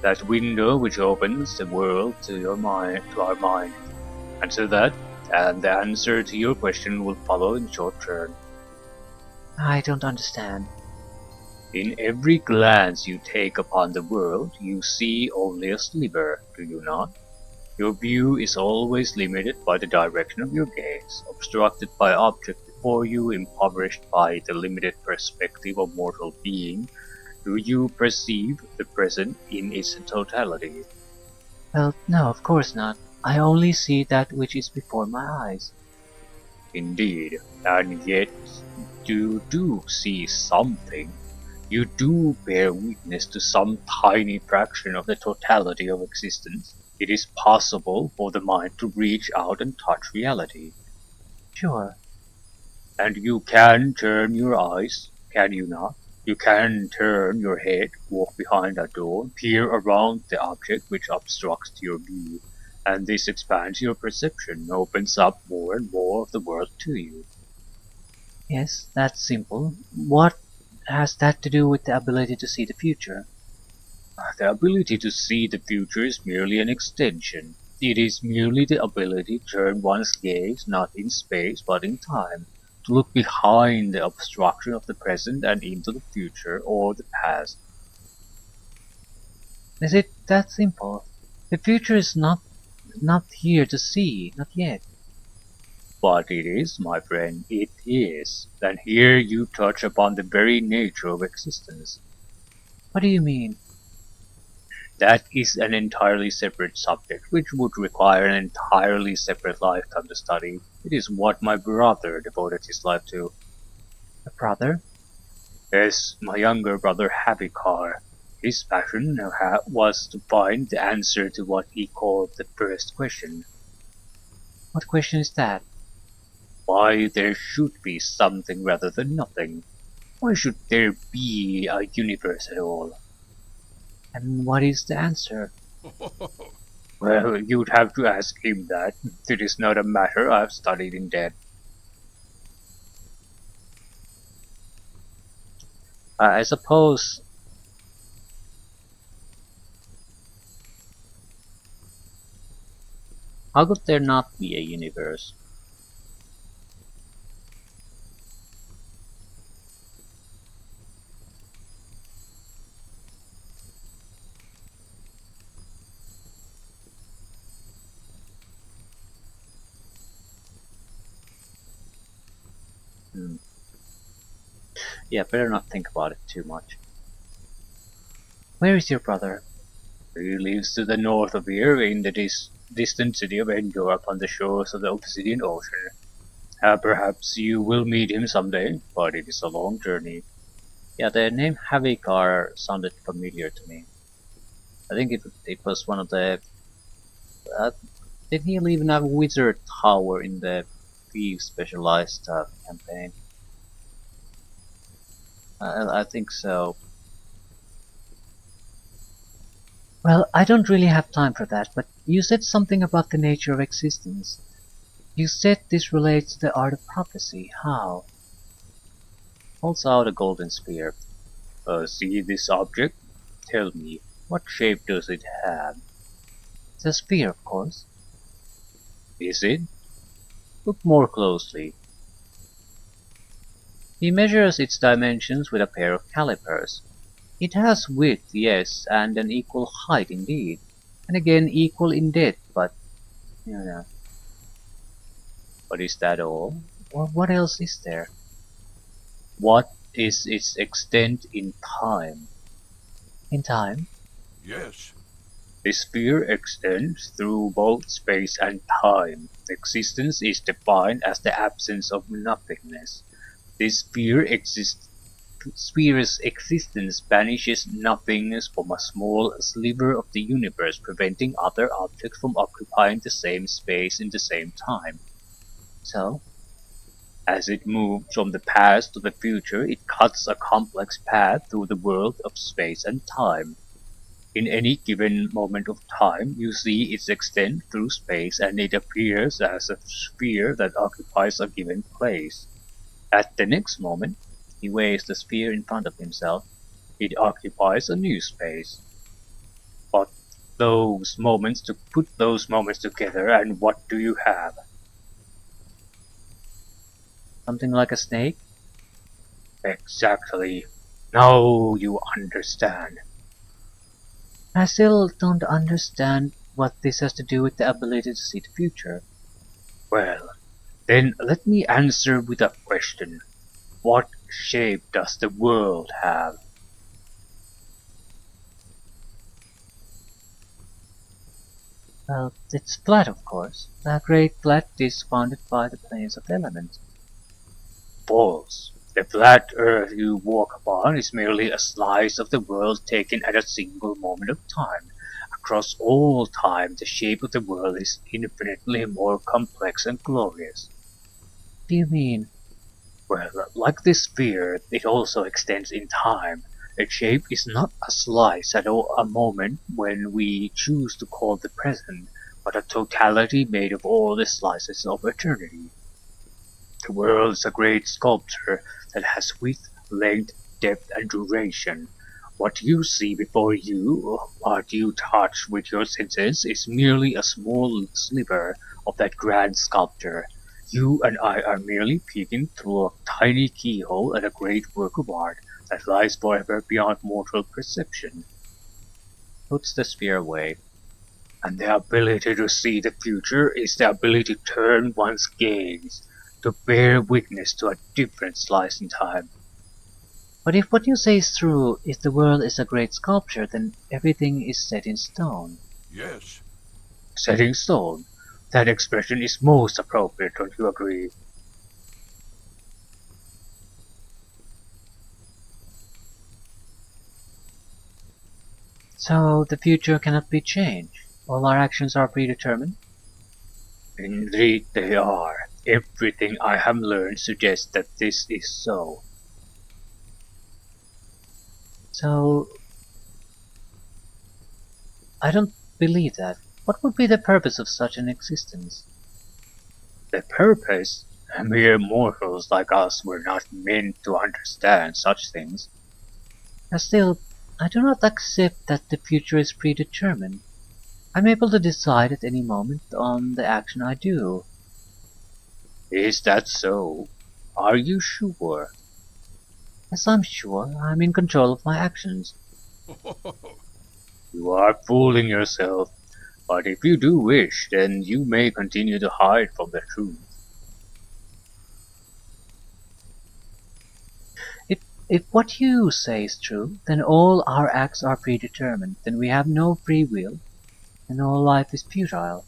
That window which opens the world to your mind, to our mind. Answer that, and the answer to your question will follow in short turn. I don't understand. In every glance you take upon the world, you see only a sliver, do you not? Your view is always limited by the direction of your gaze, obstructed by objects before you, impoverished by the limited perspective of mortal being. Do you perceive the present in its totality? Well, no, of course not. I only see that which is before my eyes. Indeed, and yet you do see something. You do bear witness to some tiny fraction of the totality of existence. It is possible for the mind to reach out and touch reality. Sure. And you can turn your eyes, can you not? You can turn your head, walk behind a door, peer around the object which obstructs your view, and this expands your perception, opens up more and more of the world to you. Yes, that's simple. What has that to do with the ability to see the future? The ability to see the future is merely an extension. It is merely the ability to turn one's gaze not in space but in time, to look behind the obstruction of the present and into the future or the past. Is it that simple? The future is not here to see, not yet. But it is, my friend, it is. And here you touch upon the very nature of existence. What do you mean? That is an entirely separate subject, which would require an entirely separate lifetime to study. It is what my brother devoted his life to. A brother? Yes, my younger brother Habikar. His passion was to find the answer to what he called the first question. What question is that? Why there should be something rather than nothing. Why should there be a universe at all? And what is the answer? Well, you'd have to ask him that. It is not a matter I've studied in depth. I suppose. How could there not be a universe? Hmm. Yeah, better not think about it too much. Where is your brother? He lives to the north of here, in the distant city of Endor, upon the shores of the Obsidian Ocean. Perhaps you will meet him someday, but it is a long journey. Yeah, the name Havikar sounded familiar to me. I think it was one of the. Uh, did he live in a wizard tower in the Thief specialized campaign? I think so. Well, I don't really have time for that, but you said something about the nature of existence. You said this relates to the art of prophecy. How? Holds out a golden sphere. See this object? Tell me, what shape does it have? It's a sphere, of course. Is it? Look more closely. He measures its dimensions with a pair of calipers. It has width, yes, and an equal height indeed, and again equal in depth, but you know, but is that all? Or what else is there? What is its extent in time? In time? Yes. The sphere extends through both space and time. Existence is defined as the absence of nothingness. This sphere's existence banishes nothingness from a small sliver of the universe, preventing other objects from occupying the same space in the same time. So, as it moves from the past to the future, it cuts a complex path through the world of space and time. In any given moment of time, you see its extent through space, and it appears as a sphere that occupies a given place. At the next moment, he weighs the sphere in front of himself. It occupies a new space. But put those moments together, and what do you have? Something like a snake? Exactly. Now you understand. I still don't understand what this has to do with the ability to see the future. Well, then let me answer with a question. What shape does the world have? Well, it's flat, of course. A great flat disk bounded by the planes of elements. False. The flat earth you walk upon is merely a slice of the world taken at a single moment of time. Across all time, the shape of the world is infinitely more complex and glorious. What do you mean? Well, like this sphere, it also extends in time. Its shape is not a slice at a moment when we choose to call the present, but a totality made of all the slices of eternity. The world is a great sculpture that has width, length, depth, and duration. What you see before you, what you touch with your senses, is merely a small sliver of that grand sculpture. You and I are merely peeking through a tiny keyhole at a great work of art that lies forever beyond mortal perception. Puts the sphere away. And the ability to see the future is the ability to turn one's gaze, to bear witness to a different slice in time. But if what you say is true, if the world is a great sculpture, then everything is set in stone. Yes. Set in stone? That expression is most appropriate, don't you agree? So the future cannot be changed. All our actions are predetermined? Indeed they are. Everything I have learned suggests that this is so. So I don't believe that. What would be the purpose of such an existence? The purpose? Mere mortals like us were not meant to understand such things. Still, I do not accept that the future is predetermined. I'm able to decide at any moment on the action I do. Is that so? Are you sure? Yes, I'm sure. I'm in control of my actions. You are fooling yourself. But if you do wish, then you may continue to hide from the truth. If, if what you say is true, then all our acts are predetermined, then we have no free will, and all life is futile.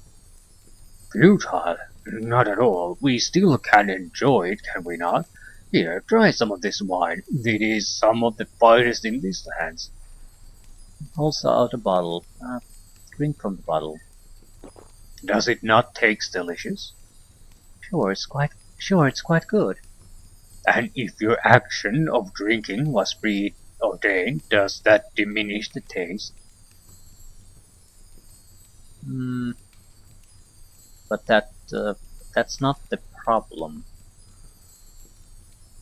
Futile? Not at all. We still can enjoy it, can we not? Here, try some of this wine. It is some of the finest in these lands. Also out a bottle. Drink from the bottle. Does it not taste delicious? Sure, it's quite good. And if your action of drinking was preordained, does that diminish the taste? Hmm, but that's not the problem.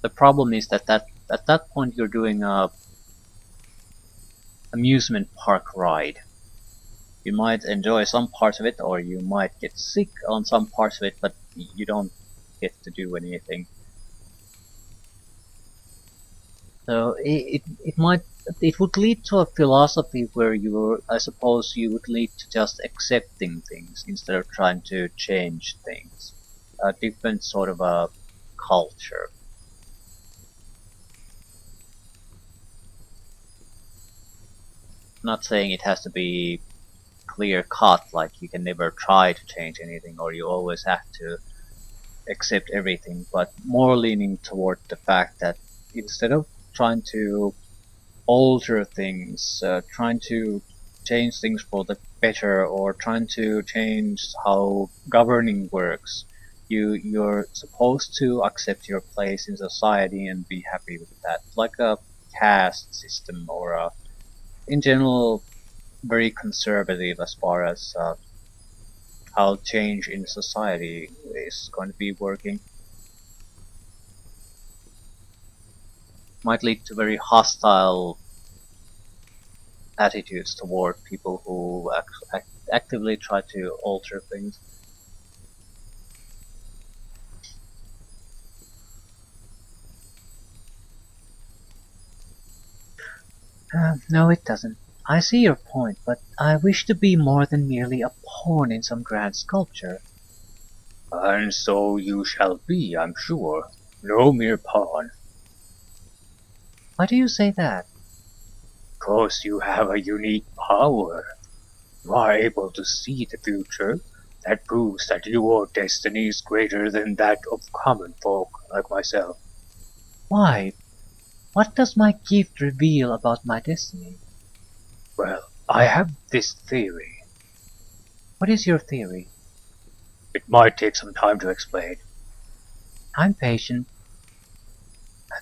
The problem is that at that point you're doing a amusement park ride. You might enjoy some parts of it, or you might get sick on some parts of it, but you don't get to do anything. So it would lead to a philosophy where I suppose you would lead to just accepting things instead of trying to change things. A different sort of a culture. Not saying it has to be clear cut, like you can never try to change anything or you always have to accept everything, but more leaning toward the fact that instead of trying to alter things, trying to change things for the better, or trying to change how governing works. You're supposed to accept your place in society and be happy with that, like a caste system or in general, very conservative as far as how change in society is going to be working. Might lead to very hostile attitudes toward people who actively try to alter things. No, it doesn't. I see your point, but I wish to be more than merely a pawn in some grand sculpture. And so you shall be, I'm sure. No mere pawn. Why do you say that? Because you have a unique power. You are able to see the future. That proves that your destiny is greater than that of common folk like myself. Why? What does my gift reveal about my destiny? Well, I have this theory. What is your theory? It might take some time to explain. I'm patient.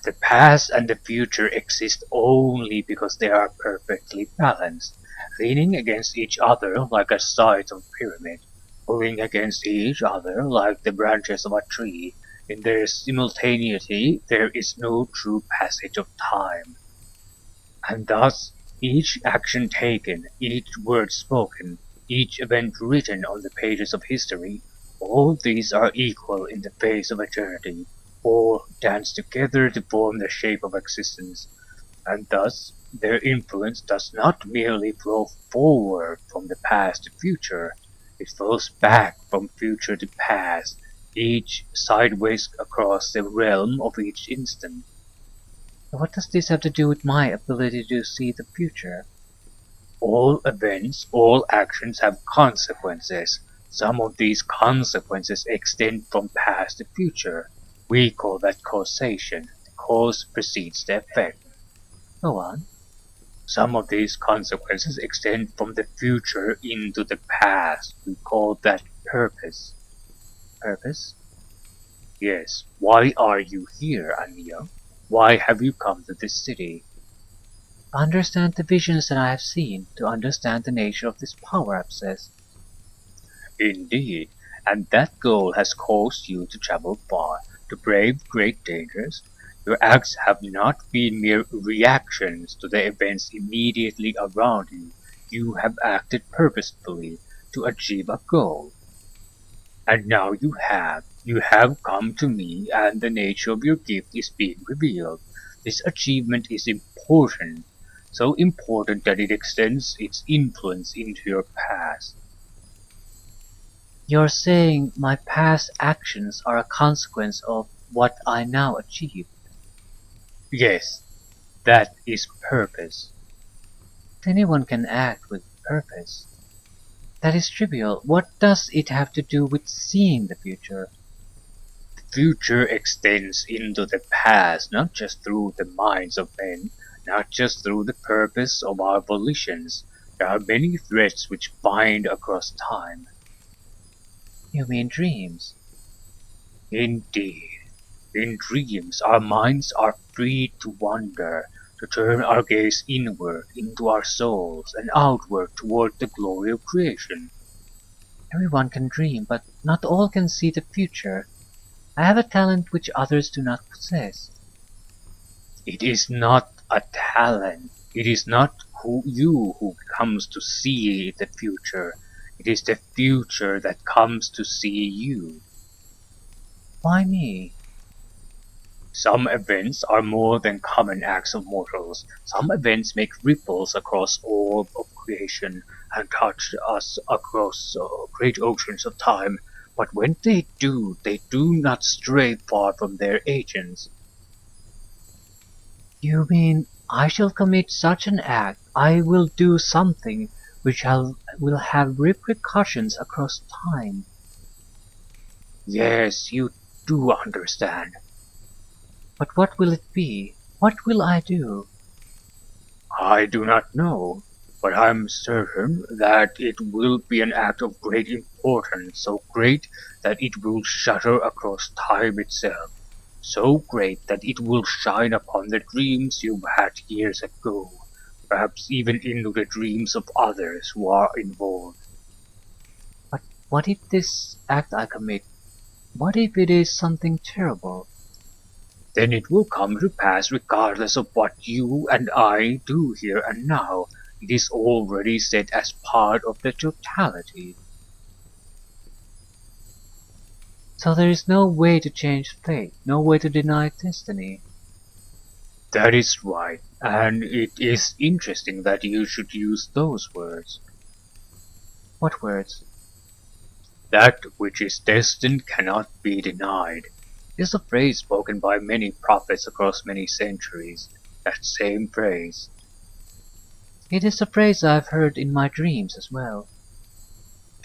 The past and the future exist only because they are perfectly balanced, leaning against each other like a sides of a pyramid, pulling against each other like the branches of a tree. In their simultaneity, there is no true passage of time. And thus, each action taken, each word spoken, each event written on the pages of history, all these are equal in the face of eternity, all dance together to form the shape of existence, and thus their influence does not merely flow forward from the past to future, it flows back from future to past, each sideways across the realm of each instant. What does this have to do with my ability to see the future? All events, all actions have consequences. Some of these consequences extend from past to future. We call that causation. The cause precedes the effect. Go on. Some of these consequences extend from the future into the past. We call that purpose. Purpose? Yes. Why are you here, Anya? Why have you come to this city? To understand the visions that I have seen, to understand the nature of this power I possess. Indeed, and that goal has caused you to travel far, to brave great dangers. Your acts have not been mere reactions to the events immediately around you. You have acted purposefully to achieve a goal. And now you have. You have come to me, and the nature of your gift is being revealed. This achievement is important, so important that it extends its influence into your past. You're saying my past actions are a consequence of what I now achieve? Yes, that is purpose. Anyone can act with purpose. That is trivial. What does it have to do with seeing the future? The future extends into the past, not just through the minds of men, not just through the purpose of our volitions. There are many threads which bind across time. You mean dreams? Indeed. In dreams, our minds are free to wander, to turn our gaze inward into our souls and outward toward the glory of creation. Everyone can dream, but not all can see the future. I have a talent which others do not possess. It is not a talent. It is not you who comes to see the future. It is the future that comes to see you. Why me? Some events are more than common acts of mortals. Some events make ripples across all of creation and touch us across great oceans of time. But when they do not stray far from their agents. You mean I shall commit such an act, I will do something which will have repercussions across time? Yes, you do understand. But what will it be? What will I do? I do not know, but I am certain that it will be an act of great importance, so great that it will shatter across time itself, so great that it will shine upon the dreams you had years ago, perhaps even into the dreams of others who are involved. But what if this act I commit, what if it is something terrible? Then it will come to pass regardless of what you and I do here and now. It is already set as part of the totality. So there is no way to change fate, no way to deny destiny. That is right, and it is interesting that you should use those words. What words? That which is destined cannot be denied. It is a phrase spoken by many prophets across many centuries. That same phrase. It is a phrase I've heard in my dreams as well.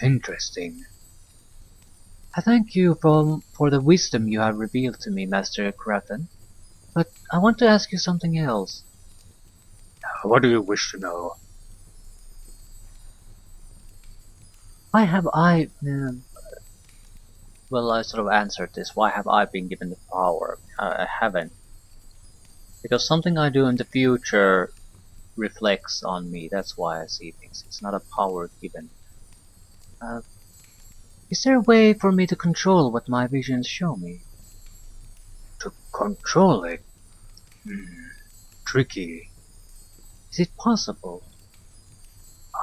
Interesting. I thank you for the wisdom you have revealed to me, Master Krathen. But I want to ask you something else. What do you wish to know? Why have well, I sort of answered this. Why have I been given the power? I haven't. Because something I do in the future reflects on me. That's why I see things. It's not a power given. Uh, is there a way for me to control what my visions show me? To control it? Tricky. Is it possible?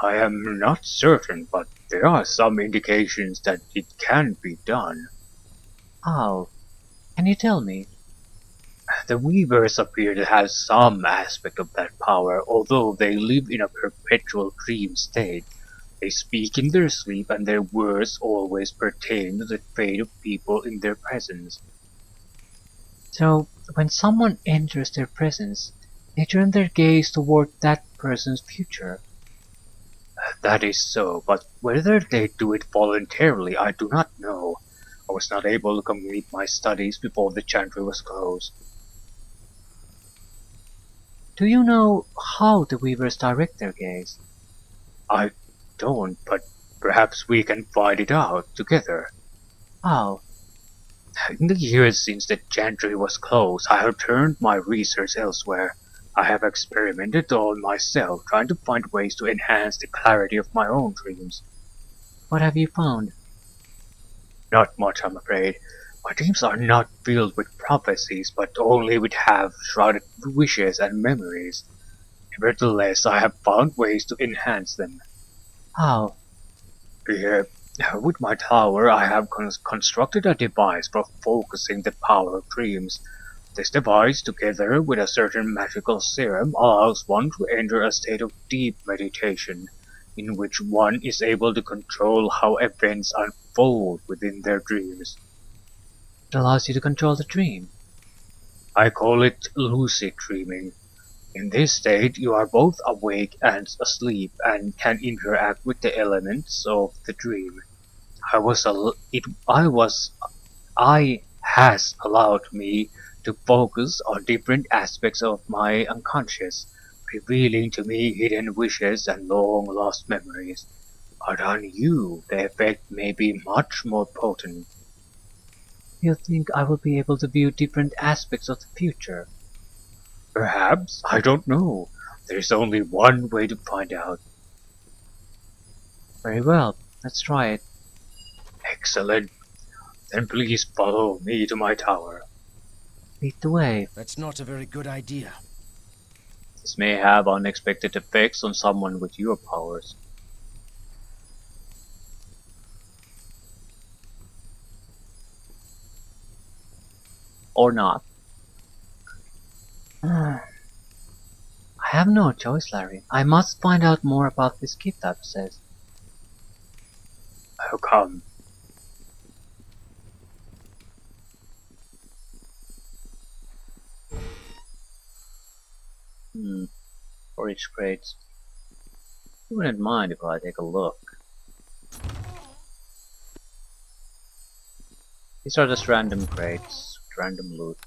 I am not certain, but there are some indications that it can be done. How? Can you tell me? The weavers appear to have some aspect of that power, although they live in a perpetual dream state. They speak in their sleep, and their words always pertain to the fate of people in their presence. So, when someone enters their presence, they turn their gaze toward that person's future. That is so, but whether they do it voluntarily I do not know. I was not able to complete my studies before the Chantry was closed. Do you know how the weavers direct their gaze? I don't, but perhaps we can find it out together. How? In the years since the Chantry was closed, I have turned my research elsewhere. I have experimented on myself, trying to find ways to enhance the clarity of my own dreams. What have you found? Not much, I'm afraid. My dreams are not filled with prophecies, but only with half-shrouded wishes and memories. Nevertheless, I have found ways to enhance them. How? Here, with my tower, I have constructed a device for focusing the power of dreams. This device, together with a certain magical serum, allows one to enter a state of deep meditation, in which one is able to control how events unfold within their dreams. It allows you to control the dream. I call it lucid dreaming. In this state, you are both awake and asleep and can interact with the elements of the dream. I was al- it I was I has allowed me to focus on different aspects of my unconscious, revealing to me hidden wishes and long lost memories. But on you, the effect may be much more potent. You think I will be able to view different aspects of the future? Perhaps, I don't know. There's only one way to find out. Very well, let's try it. Excellent. Then please follow me to my tower. Lead the way. That's not a very good idea. This may have unexpected effects on someone with your powers. Or not. I have no choice, Larry. I must find out more about this kitab says. How come? Storage crates. You wouldn't mind if I take a look. These are just random crates with random loot.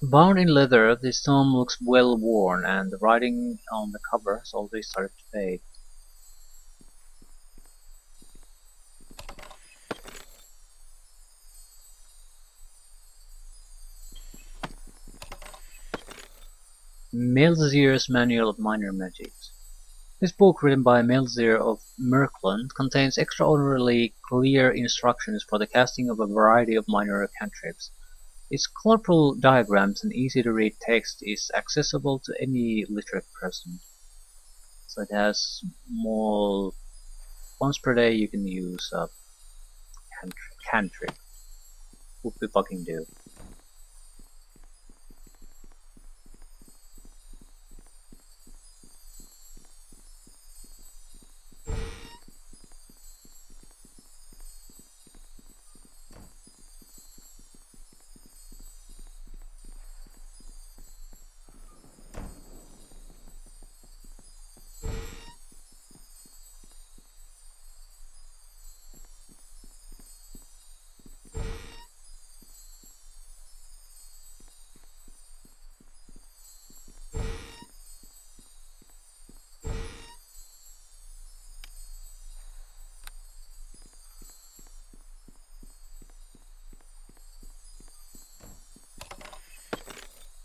Bound in leather, this tome looks well worn, and the writing on the cover has already started to fade. Melzier's Manual of Minor Magics. This book, written by Melzier of Merkland, contains extraordinarily clear instructions for the casting of a variety of minor cantrips. Its colorful diagrams and easy-to-read text is accessible to any literate person. So it has more. Once per day you can use a cantrip. Would be fucking do.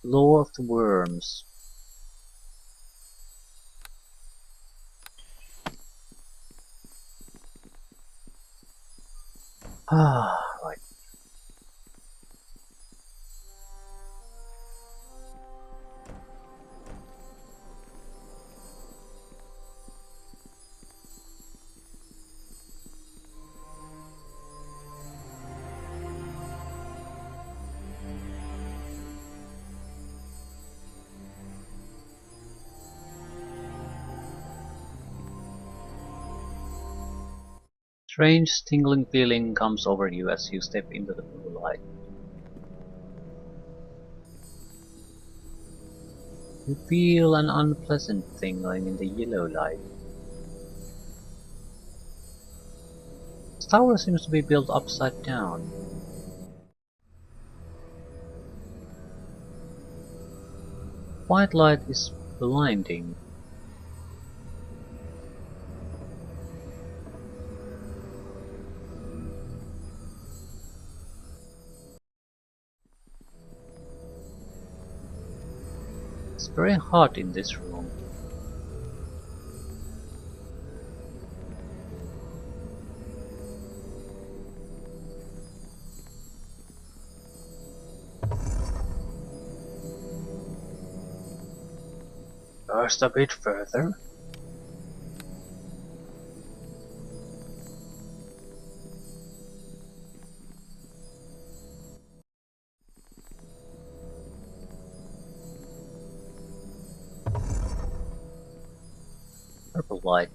Lore of the Worms. Right. Strange tingling feeling comes over you as you step into the blue light. You feel an unpleasant tingling in the yellow light. This tower seems to be built upside down. White light is blinding. It's very hot in this room. Just a bit further. Purple light.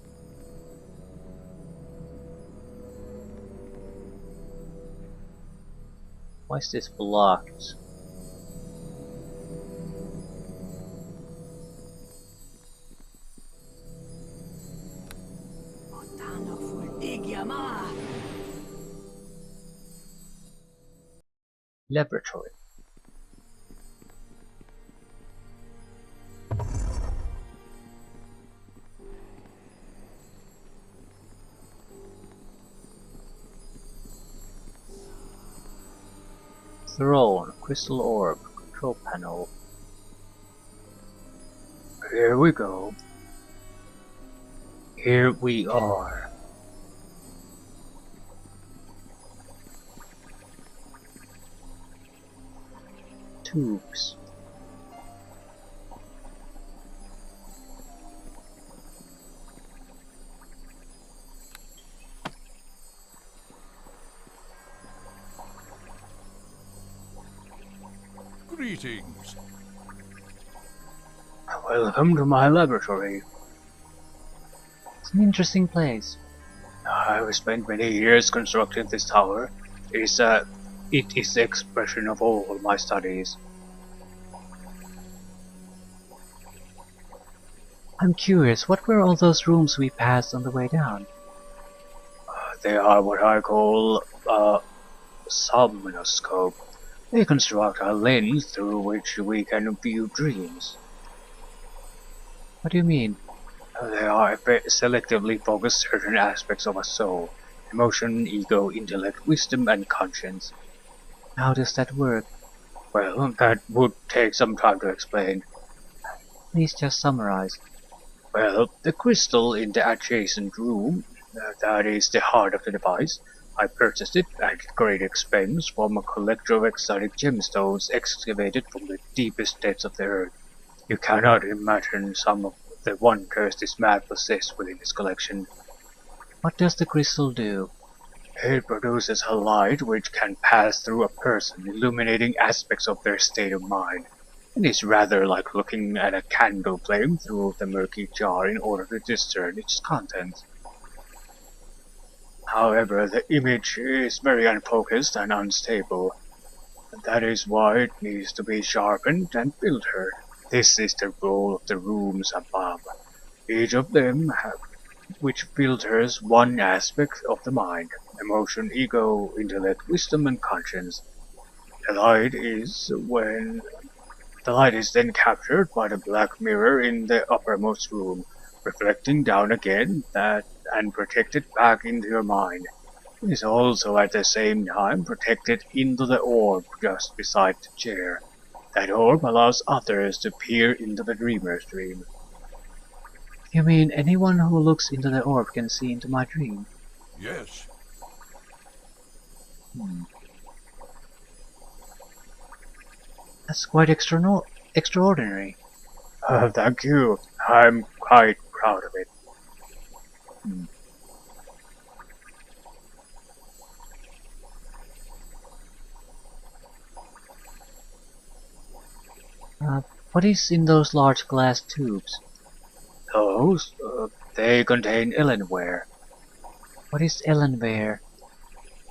Why is this blocked? Laboratory. Throne, crystal orb, control panel. Here we go. Here we are. Tubes. Greetings. Welcome to my laboratory. It's an interesting place. I've spent many years constructing this tower. It is the expression of all my studies. I'm curious, what were all those rooms we passed on the way down? They are what I call a somnoscope. They construct a lens through which we can view dreams. What do you mean? They are selectively focus certain aspects of a soul: emotion, ego, intellect, wisdom, and conscience. How does that work? Well, that would take some time to explain. Please just summarize. Well, the crystal in the adjacent room, that is the heart of the device. I purchased it at great expense from a collector of exotic gemstones excavated from the deepest depths of the earth. You cannot imagine some of the wonders this man possessed within his collection. What does the crystal do? It produces a light which can pass through a person, illuminating aspects of their state of mind. It is rather like looking at a candle flame through the murky jar in order to discern its contents. However, the image is very unfocused and unstable. That is why it needs to be sharpened and filtered. This is the role of the rooms above. Each of them which filters one aspect of the mind: emotion, ego, intellect, wisdom, and conscience. The light is when the light is then captured by the black mirror in the uppermost room, reflecting down again that and projected back into your mind. It is also at the same time projected into the orb just beside the chair. That orb allows others to peer into the dreamer's dream. You mean anyone who looks into the orb can see into my dream? Yes. That's quite extraordinary. Thank you. I'm quite proud of it. What is in those large glass tubes? Those? They contain Ellenware. What is Ellenware?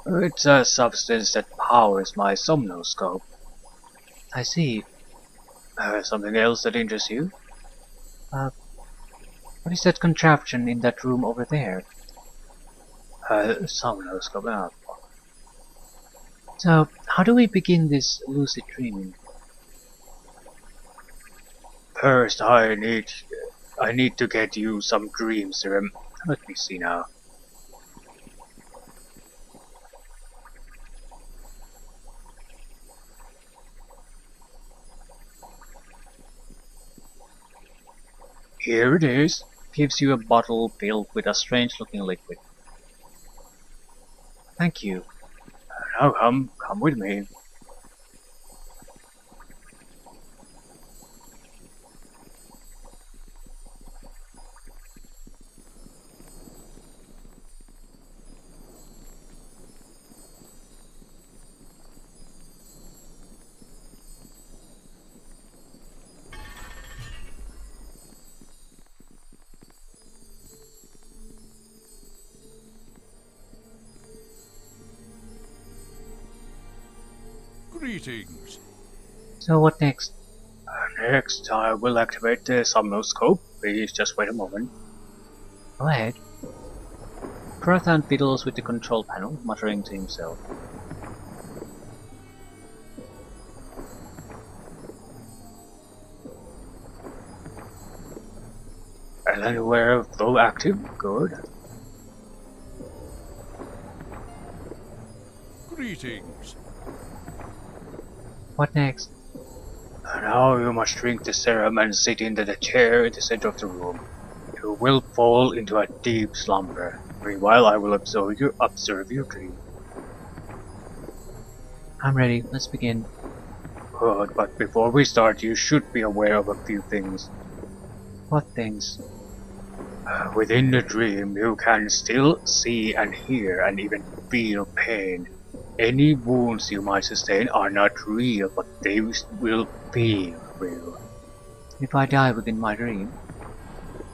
It's a substance that powers my somnoscope. I see. Something else that interests you? Uh, what is that contraption in that room over there? Somnoscope. So, how do we begin this lucid dreaming? First, I need to get you some dream serum. Let me see now. Here it is. Gives you a bottle filled with a strange looking liquid. Thank you. Now come with me. Greetings. So what next? Next, I will activate the somnoscope. Please just wait a moment. Go ahead. Prathan fiddles with the control panel, muttering to himself. And anywhere flow active? Good. Greetings. What next? Now you must drink the serum and sit into the chair in the center of the room. You will fall into a deep slumber. Meanwhile, I will observe your dream. I'm ready. Let's begin. Good, but before we start, you should be aware of a few things. What things? Within the dream, you can still see and hear and even feel pain. Any wounds you might sustain are not real, but they will feel real. If I die within my dream?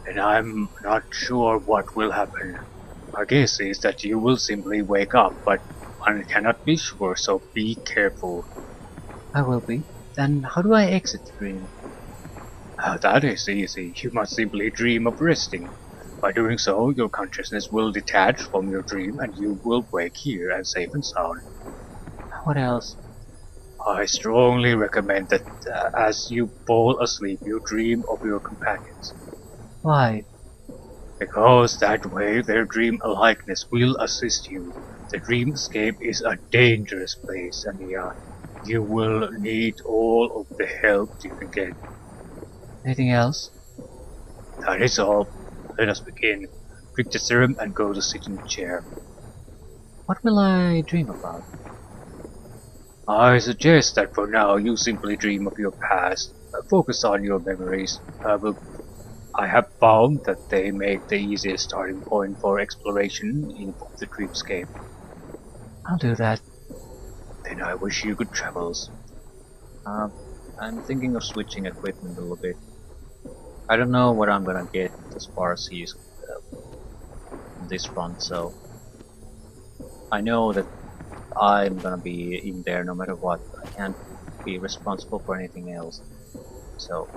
Then I'm not sure what will happen. My guess is that you will simply wake up, but one cannot be sure, so be careful. I will be. Then how do I exit the dream? That is easy. You must simply dream of resting. By doing so, your consciousness will detach from your dream and you will wake here and safe and sound. What else? I strongly recommend that as you fall asleep, you dream of your companions. Why? Because that way their dream likeness will assist you. The dreamscape is a dangerous place, and you will need all of the help you can get. Anything else? That is all. Let us begin. Drink the serum and go to sit in the chair. What will I dream about? I suggest that for now you simply dream of your past. Focus on your memories. I have found that they make the easiest starting point for exploration in the dreamscape. I'll do that. Then I wish you good travels. I'm thinking of switching equipment a little bit. I don't know what I'm gonna get as far as he's on this front, so I know that I'm gonna be in there no matter what. I can't be responsible for anything else. So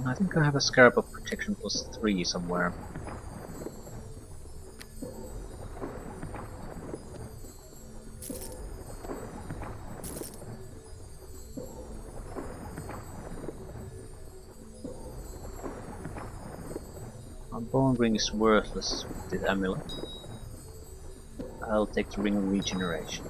I think I have a Scarab of Protection +3 somewhere. A bone ring is worthless with this amulet. I'll take the ring of regeneration.